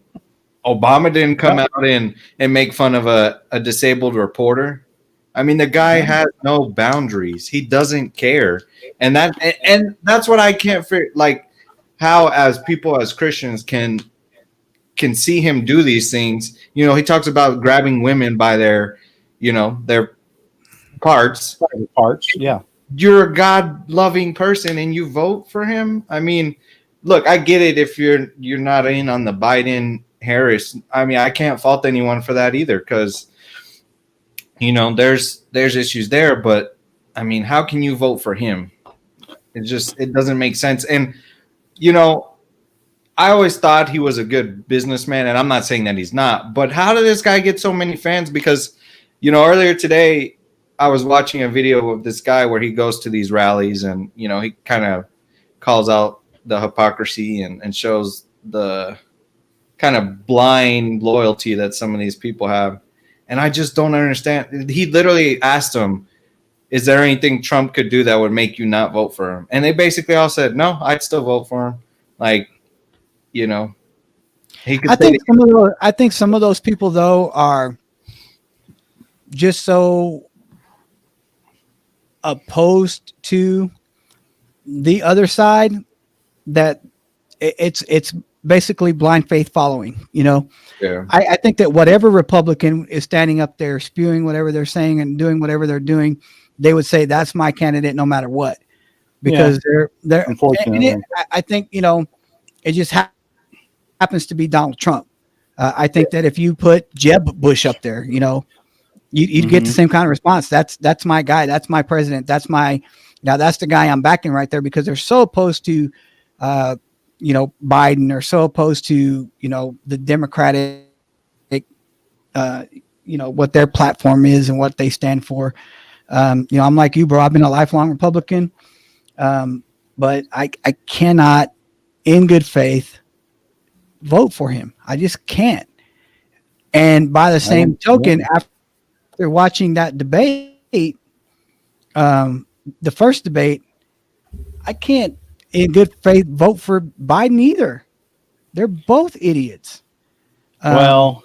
Obama didn't come out and make fun of a disabled reporter. I mean, the guy has no boundaries. He doesn't care. And that's what I can't figure, like, how as people, as Christians, can see him do these things. He talks about grabbing women by their parts. Yeah. You're a God-loving person and you vote for him. I mean, look, I get it if you're not in on the Biden Harris. I mean, I can't fault anyone for that either, because there's issues there. But I mean, how can you vote for him? It doesn't make sense. And I always thought he was a good businessman, and I'm not saying that he's not. But how did this guy get so many fans? Because earlier today I was watching a video of this guy where he goes to these rallies and he kind of calls out the hypocrisy and shows the kind of blind loyalty that some of these people have. And I just don't understand. He literally asked them, is there anything Trump could do that would make you not vote for him? And they basically all said, no, I'd still vote for him. Like, he could I think some of those people, though, are just so opposed to the other side that it's basically blind faith following. I think that whatever Republican is standing up there spewing whatever they're saying and doing whatever they're doing, they would say that's my candidate no matter what, because they're unfortunately. I think it just happens to be Donald Trump. I think that if you put Jeb Bush up there, you'd get the same kind of response. That's my guy. That's my president. That's the guy I'm backing right there, because they're so opposed to, Biden, or so opposed to, the Democratic, what their platform is and what they stand for. I'm like you, bro. I've been a lifelong Republican, but I cannot, in good faith, vote for him. I just can't. And by the same token, after watching that debate, the first debate, I can't in good faith vote for Biden either. They're both idiots. Well,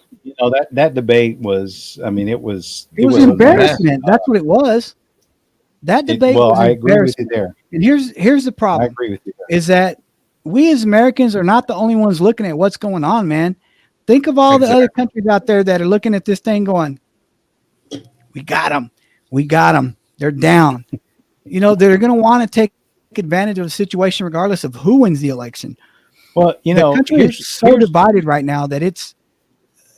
that debate was, I mean, it was embarrassment. That's what it was. That debate was I agree with you embarrassment. there. And here's the problem. I agree with you there. Is that we as Americans are not the only ones looking at what's going on, man. Think of all the other countries out there that are looking at this thing going, we got them. We got them. They're down. They're going to want to take advantage of the situation regardless of who wins the election. Well, the country is so divided right now that it's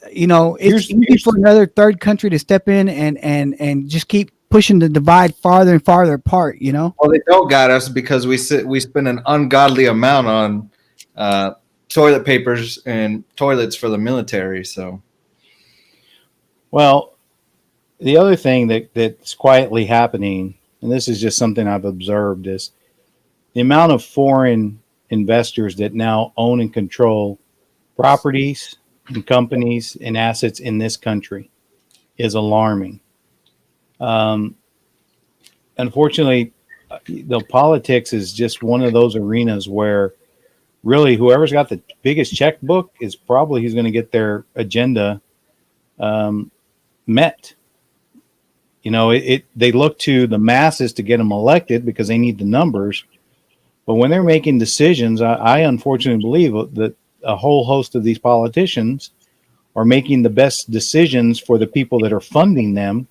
easy for another third country to step in and just keep pushing the divide farther and farther apart. Well, they don't got us because we spend an ungodly amount on toilet papers and toilets for the military. So, well, the other thing that's quietly happening, and this is just something I've observed, is the amount of foreign investors that now own and control properties and companies and assets in this country is alarming. Unfortunately, the politics is just one of those arenas where really whoever's got the biggest checkbook is probably who's going to get their agenda met. They look to the masses to get them elected because they need the numbers. But when they're making decisions, I unfortunately believe that a whole host of these politicians are making the best decisions for the people that are funding them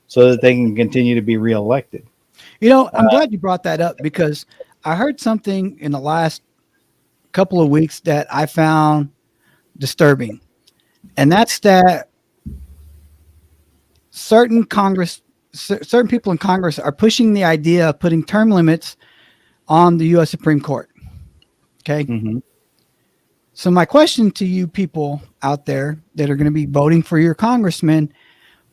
so that they can continue to be reelected. I'm glad you brought that up because I heard something in the last couple of weeks that I found disturbing. And that's that certain people in Congress are pushing the idea of putting term limits on the U.S. Supreme Court. Okay. Mm-hmm. So my question to you people out there that are going to be voting for your congressman,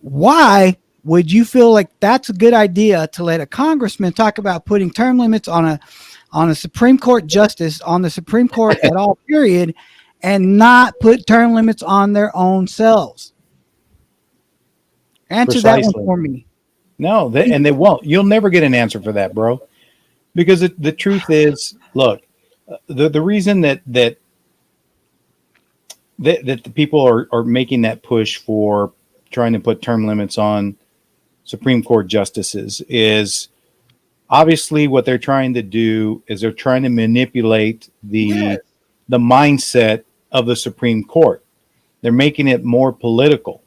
why would you feel like that's a good idea to let a congressman talk about putting term limits on a Supreme Court justice on the Supreme Court at all period and not put term limits on their own selves? Answer that one for me. No, and they won't. You'll never get an answer for that, bro. Because the truth is, look, the reason that the people are making that push for trying to put term limits on Supreme Court justices is obviously what they're trying to do is they're trying to manipulate the mindset of the Supreme Court. They're making it more political.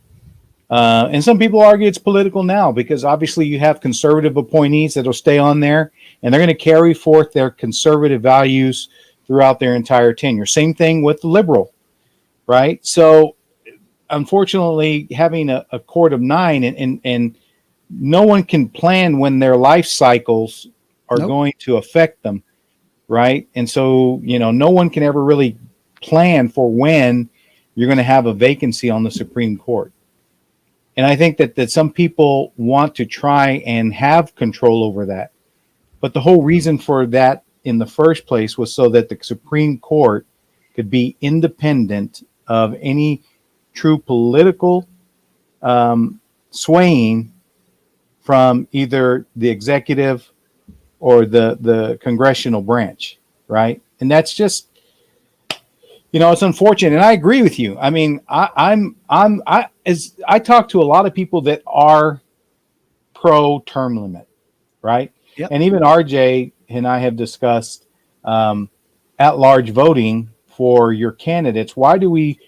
And some people argue it's political now because obviously you have conservative appointees that'll stay on there and they're going to carry forth their conservative values throughout their entire tenure. Same thing with the liberal, right? So unfortunately, having a court of nine and no one can plan when their life cycles are going to affect them, right? And so, no one can ever really plan for when you're going to have a vacancy on the Supreme Court. And I think that some people want to try and have control over that. But the whole reason for that in the first place was so that the Supreme Court could be independent of any true political swaying from either the executive or the congressional branch, right? And that's just, it's unfortunate. And I agree with you. I mean, I talk to a lot of people that are pro term limit, right? Yep. And even RJ and I have discussed at-large voting for your candidates. Why do we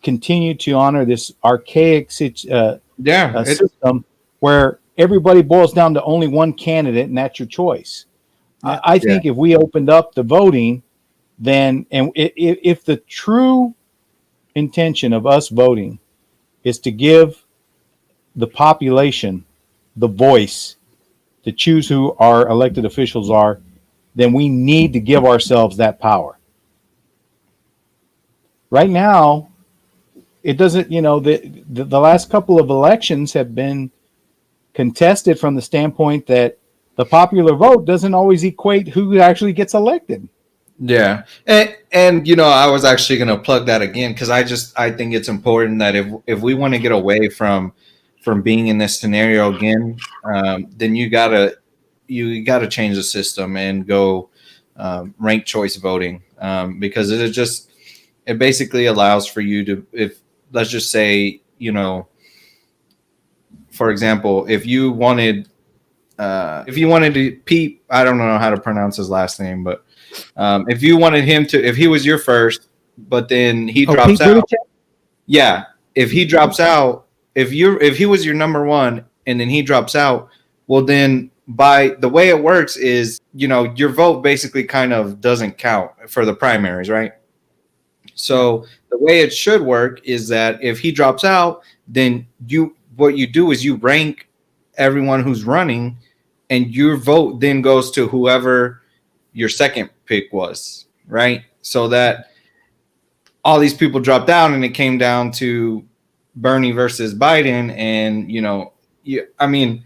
continue to honor this archaic system where everybody boils down to only one candidate and that's your choice? I think if we opened up the voting, then if the true intention of us voting is to give the population the voice to choose who our elected officials are, then we need to give ourselves that power. Right now, it doesn't, the last couple of elections have been contested from the standpoint that the popular vote doesn't always equate who actually gets elected. Yeah, and I was actually going to plug that again because I think it's important that if we want to get away from being in this scenario again, then you gotta change the system and go ranked choice voting, because it basically allows for you to, if let's just say, for example, if you wanted to Pete, I don't know how to pronounce his last name, but if you wanted him to, if he was your first, but then he drops Pete out, Buttigieg? yeah, if he drops out, if he was your number one and then he drops out, well then by the way it works is, your vote basically kind of doesn't count for the primaries, right? So the way it should work is that if he drops out, then what you do is you rank everyone who's running, and your vote then goes to whoever your second pick was, right? So that all these people dropped down, and it came down to Bernie versus Biden, and I mean,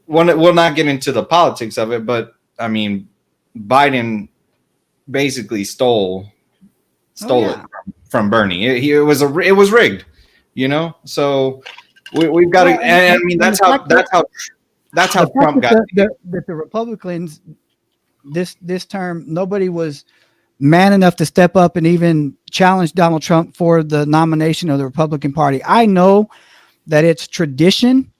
we'll not get into the politics of it, but I mean, Biden basically stole it from Bernie. It was rigged, So we've got to. And I mean, that's how Trump got. That the Republicans this term, nobody was man enough to step up and even challenge Donald Trump for the nomination of the Republican Party. I know that it's tradition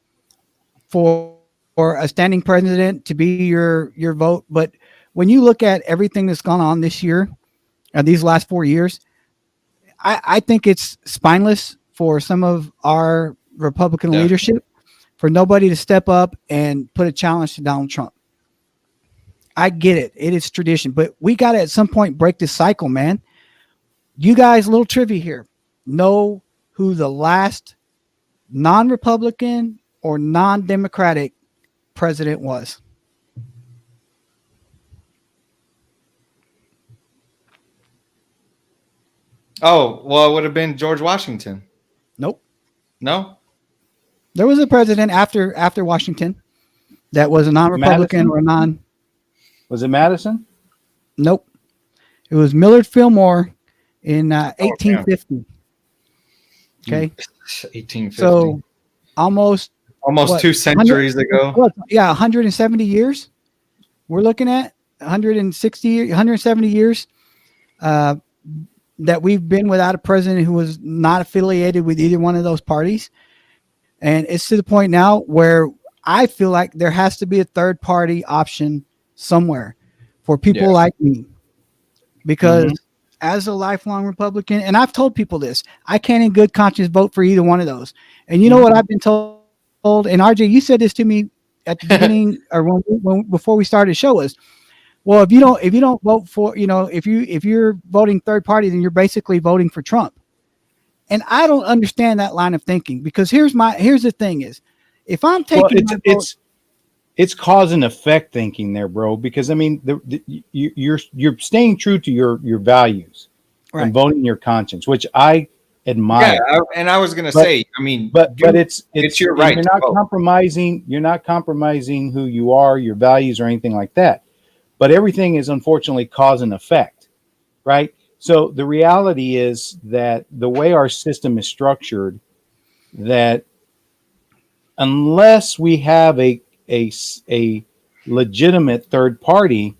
for a standing president to be your vote, but when you look at everything that's gone on this year, these last 4 years, I think it's spineless for some of our Republican leadership for nobody to step up and put a challenge to Donald Trump. I get it. It is tradition, but we got to at some point break this cycle, man. You guys, little trivia here, know who the last non-Republican or non-Democratic president was? Oh, well, it would have been George Washington. Nope. No? There was a president after Washington that was a non-Republican or a non. Was it Madison? Nope. It was Millard Fillmore in 1850. Okay. 1850. So almost what, 2 centuries ago. 170 years. We're looking at 170 years that we've been without a president who was not affiliated with either one of those parties. And it's to the point now where I feel like there has to be a third party option somewhere for people like me, because as a lifelong Republican, and I've told people this, I can't in good conscience vote for either one of those. And you know what I've been told, and RJ, you said this to me at the beginning or before we started the show, was, well, if you don't vote for, if you're voting third party, then you're basically voting for Trump. And I don't understand that line of thinking, because here's the thing is, if I'm taking it's cause and effect thinking there, bro, because I mean, you're staying true to your values and voting your conscience, which I admire. Yeah, and I was going to say, I mean, but it's your right. You're not compromising. You're not compromising who you are, your values, or anything like that. But everything is unfortunately cause and effect, right? So the reality is that the way our system is structured, that unless we have a legitimate third party,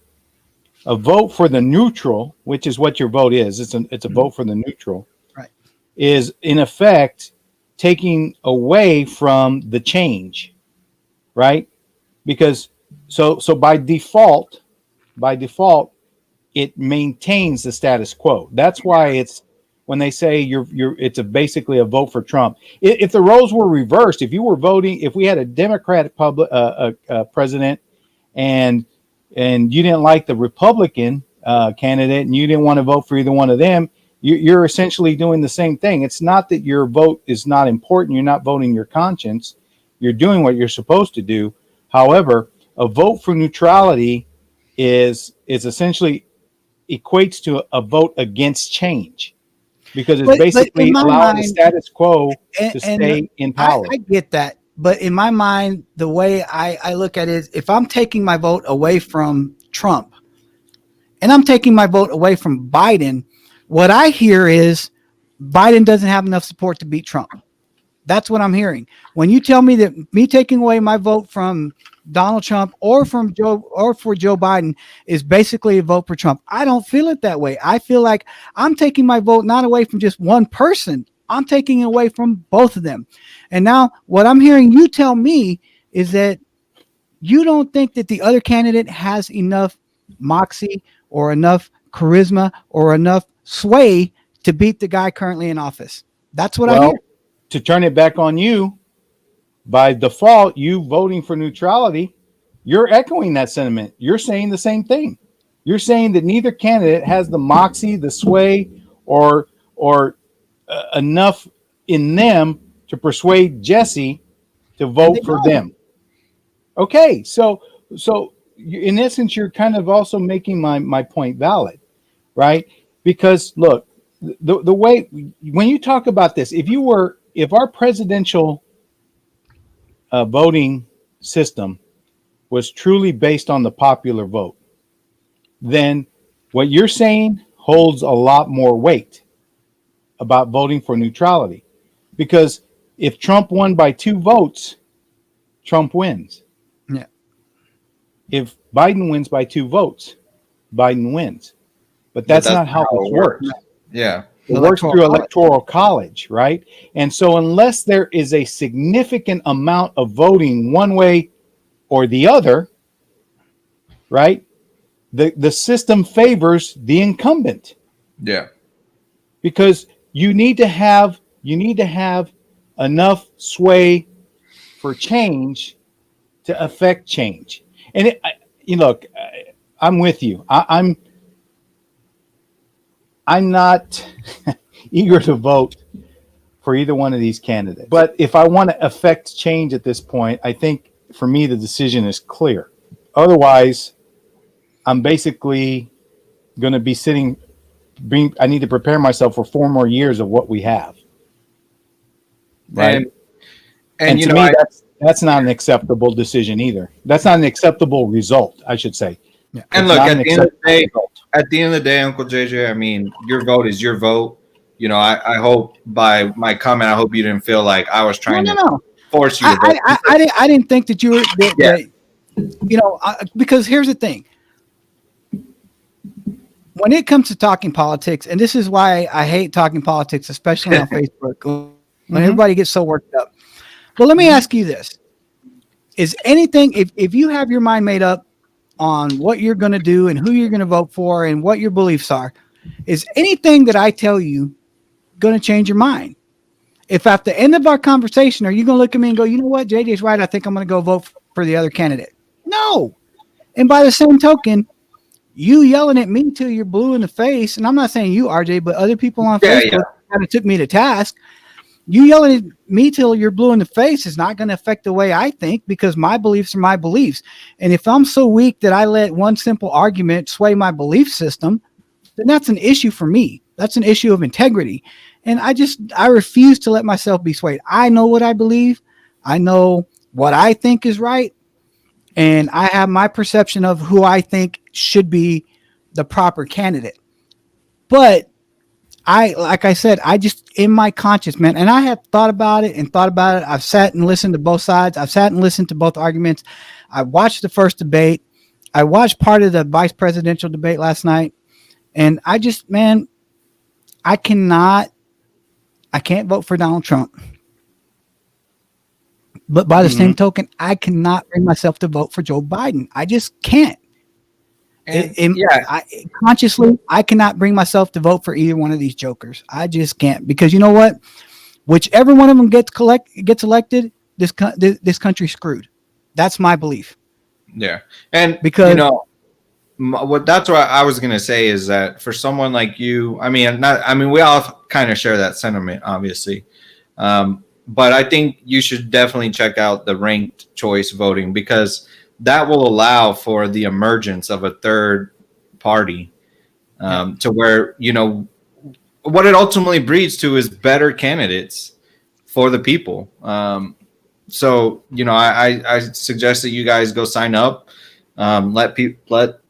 a vote for the neutral, which is what your vote is, it's a vote for the neutral, right, is in effect taking away from the change, right? Because so by default, it maintains the status quo. That's why it's, when they say it's basically a vote for Trump. If the roles were reversed, if we had a Democratic president and you didn't like the Republican candidate and you didn't want to vote for either one of them, you're essentially doing the same thing. It's not that your vote is not important. You're not voting your conscience. You're doing what you're supposed to do. However, a vote for neutrality is essentially equates to a vote against change, because it's basically allowing the status quo to stay in power. I get that. But in my mind, the way I look at it is, if I'm taking my vote away from Trump and I'm taking my vote away from Biden, what I hear is Biden doesn't have enough support to beat Trump. That's what I'm hearing. When you tell me that me taking away my vote from Donald Trump or for Joe Biden is basically a vote for Trump, I don't feel it that way. I feel like I'm taking my vote not away from just one person. I'm taking it away from both of them. And now what I'm hearing you tell me is that you don't think that the other candidate has enough moxie or enough charisma or enough sway to beat the guy currently in office. That's what I hear. To turn it back on you, by default, you voting for neutrality, you're echoing that sentiment. You're saying the same thing. You're saying that neither candidate has the moxie, the sway, or enough in them to persuade Jesse to vote for them. Okay, so in essence, you're kind of also making my point valid, right? Because look, the way when you talk about this, if our presidential voting system was truly based on the popular vote, then what you're saying holds a lot more weight about voting for neutrality. Because if Trump won by 2 votes, Trump wins. Yeah. If Biden wins by 2 votes, Biden wins. But that's not how this works. Yeah. It works through electoral college, right? And so unless there is a significant amount of voting one way or the other, right, the system favors the incumbent. Yeah. Because you need to have enough sway for change to affect change. And look, I'm with you. I'm not eager to vote for either one of these candidates. But if I want to affect change at this point, I think for me the decision is clear. Otherwise, I'm basically going to be I need to prepare myself for 4 more years of what we have. Right? And to me, that's not an acceptable decision either. That's not an acceptable result, I should say. Yeah. And look, at the end of the day, Uncle JJ, I mean, your vote is your vote. You know, I hope by my comment, I hope you didn't feel like I was trying to force you to vote. I didn't think that you were, because here's the thing. When it comes to talking politics, and this is why I hate talking politics, especially on Facebook, when everybody gets so worked up. Well, let me ask you this. Is anything, if you have your mind made up on what you're going to do and who you're going to vote for and what your beliefs are, is anything that I tell you going to change your mind? If at the end of our conversation, are you going to look at me and go, you know what, JJ's right, I think I'm going to go vote for the other candidate? No. And by the same token, you yelling at me till you're blue in the face, and I'm not saying you, RJ, but other people on Facebook kind of took me to task. You yelling at me till you're blue in the face is not going to affect the way I think, because my beliefs are my beliefs. And if I'm so weak that I let one simple argument sway my belief system, then that's an issue for me. That's an issue of integrity. And I refuse to let myself be swayed. I know what I believe. I know what I think is right. And I have my perception of who I think should be the proper candidate. But like I said, I just, in my conscience, man, and I have thought about it. I've sat and listened to both sides. I've sat and listened to both arguments. I watched the first debate. I watched part of the vice presidential debate last night. And I just, man, I can't vote for Donald Trump. But by the same token, I cannot bring myself to vote for Joe Biden. I just can't. Consciously, I cannot bring myself to vote for either one of these jokers. I just can't, because you know what? Whichever one of them gets elected, this country's screwed. That's my belief. Yeah, and because that's what I was gonna say is that for someone like you, we all kind of share that sentiment, obviously. But I think you should definitely check out the ranked choice voting, because that will allow for the emergence of a third party, to where, what it ultimately breeds to is better candidates for the people. So, I suggest that you guys go sign up. let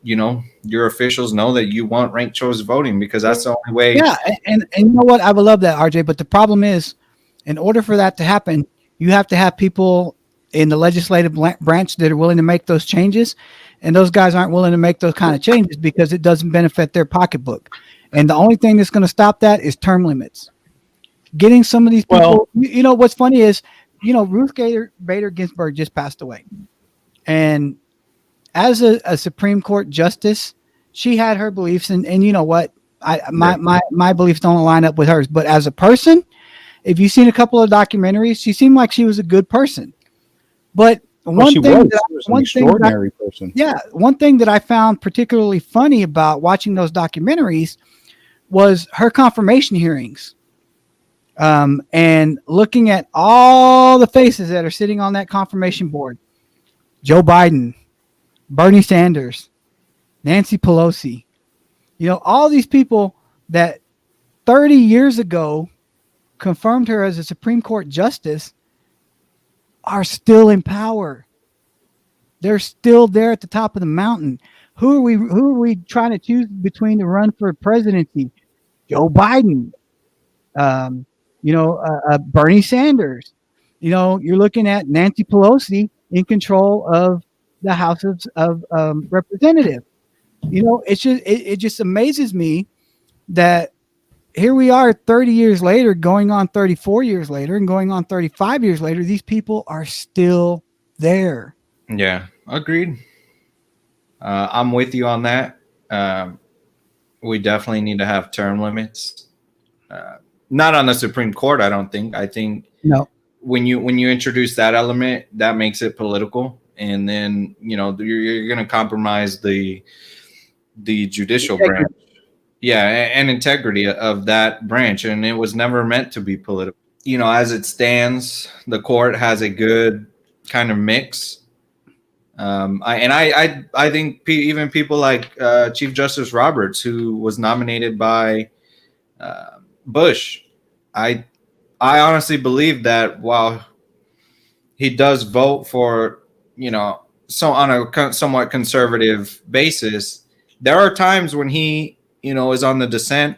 your officials know that you want ranked choice voting, because that's the only way. Yeah, and you know what? I would love that, RJ. But the problem is, in order for that to happen, you have to have people in the legislative branch that are willing to make those changes, and those guys aren't willing to make those kind of changes because it doesn't benefit their pocketbook. And the only thing that's going to stop that is term limits. Getting some of these people. You know what's funny is, Ruth Bader Ginsburg just passed away, and as a Supreme Court justice, she had her beliefs, and you know what? My beliefs don't line up with hers. But as a person, if you've seen a couple of documentaries, she seemed like she was a good person. But one thing that I found particularly funny about watching those documentaries was her confirmation hearings. And looking at all the faces that are sitting on that confirmation board: Joe Biden, Bernie Sanders, Nancy Pelosi, all these people that 30 years ago confirmed her as a Supreme Court justice are still in power. They're still there at the top of the mountain. Who are we trying to choose between to run for presidency? Joe Biden, Bernie Sanders. You're looking at Nancy Pelosi in control of the House of Representatives. It just amazes me that here we are 30 years later, going on 34 years later, and going on 35 years later, these people are still there. Yeah, agreed. I'm with you on that. We definitely need to have term limits. Not on the Supreme Court, I don't think. I think no. When you introduce that element, that makes it political, and then you're going to compromise the judicial branch. Yeah, and integrity of that branch, and it was never meant to be political. As it stands, the court has a good kind of mix. I think even people like Chief Justice Roberts, who was nominated by Bush, I honestly believe that while he does vote for so on a somewhat conservative basis, there are times when he is on the dissent,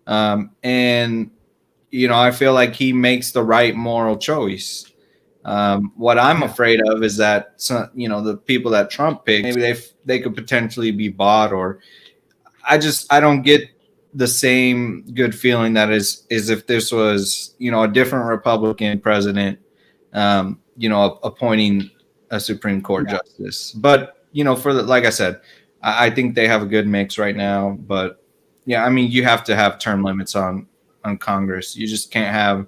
and I feel like he makes the right moral choice. What I'm afraid of is that the people that Trump picked, maybe they could potentially be bought, or I don't get the same good feeling that is if this was a different Republican president appointing a Supreme Court justice. But like I said, I think they have a good mix right now. But yeah, I mean, you have to have term limits on Congress. You just can't have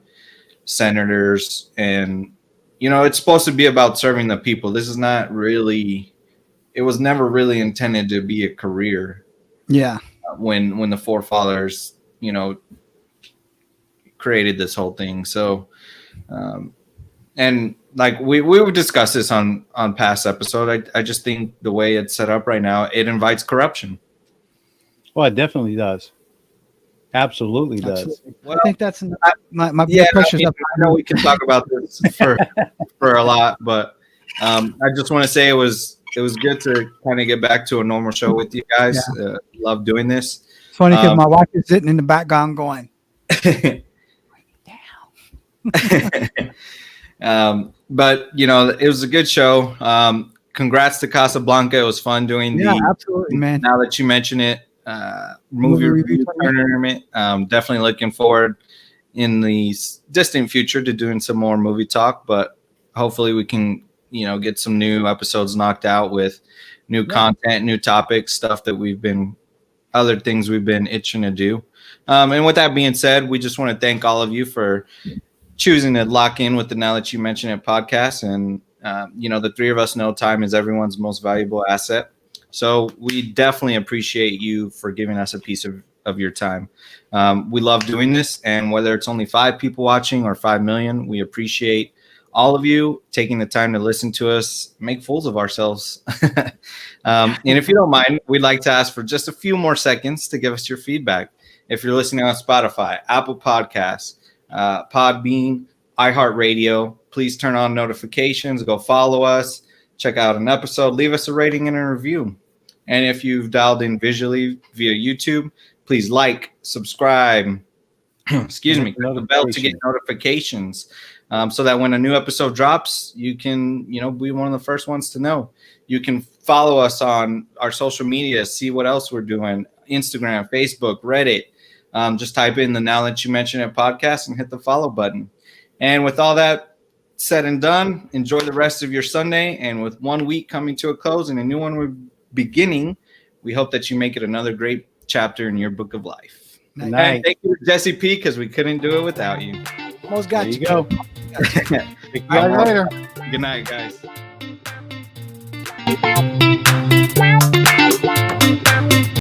senators, and it's supposed to be about serving the people. This is not really, it was never really intended to be a career. Yeah. When the forefathers, created this whole thing. So, and like we would discuss this on past episode. I just think the way it's set up right now, it invites corruption. Well, it definitely does. Absolutely does. Well, I think that's my blood pressure's up. I know we can talk about this for a lot, but I just want to say it was good to kind of get back to a normal show with you guys. Yeah. Love doing this. It's funny because my wife is sitting in the background going, damn. But it was a good show. Congrats to Casablanca. It was fun doing absolutely, man. Now that you mention it, movie review tournament. Definitely looking forward in the distant future to doing some more movie talk, but hopefully we can get some new episodes knocked out with new content, new topics, stuff that other things we've been itching to do. And with that being said, we just want to thank all of you for choosing to lock in with the Now That You Mention It podcast. And the three of us know time is everyone's most valuable asset. So we definitely appreciate you for giving us a piece of your time. We love doing this, and whether it's only 5 people watching or 5 million, we appreciate all of you taking the time to listen to us make fools of ourselves. And if you don't mind, we'd like to ask for just a few more seconds to give us your feedback. If you're listening on Spotify, Apple Podcasts, Podbean, iHeartRadio, please turn on notifications, go follow us. check out an episode, leave us a rating and a review. And if you've dialed in visually via YouTube, please like, subscribe, excuse me, click the bell to get notifications, so that when a new episode drops, you can, be one of the first ones to know. You can follow us on our social media, see what else we're doing, Instagram, Facebook, Reddit. Just type in the Now That You Mention It podcast and hit the follow button. And with all that said and done, enjoy the rest of your Sunday. And with 1 week coming to a close and a new one we're beginning, we hope that you make it another great chapter in your book of life. And thank you to Jesse P, because we couldn't do it without you. Almost got There you. you go. Good night, guys.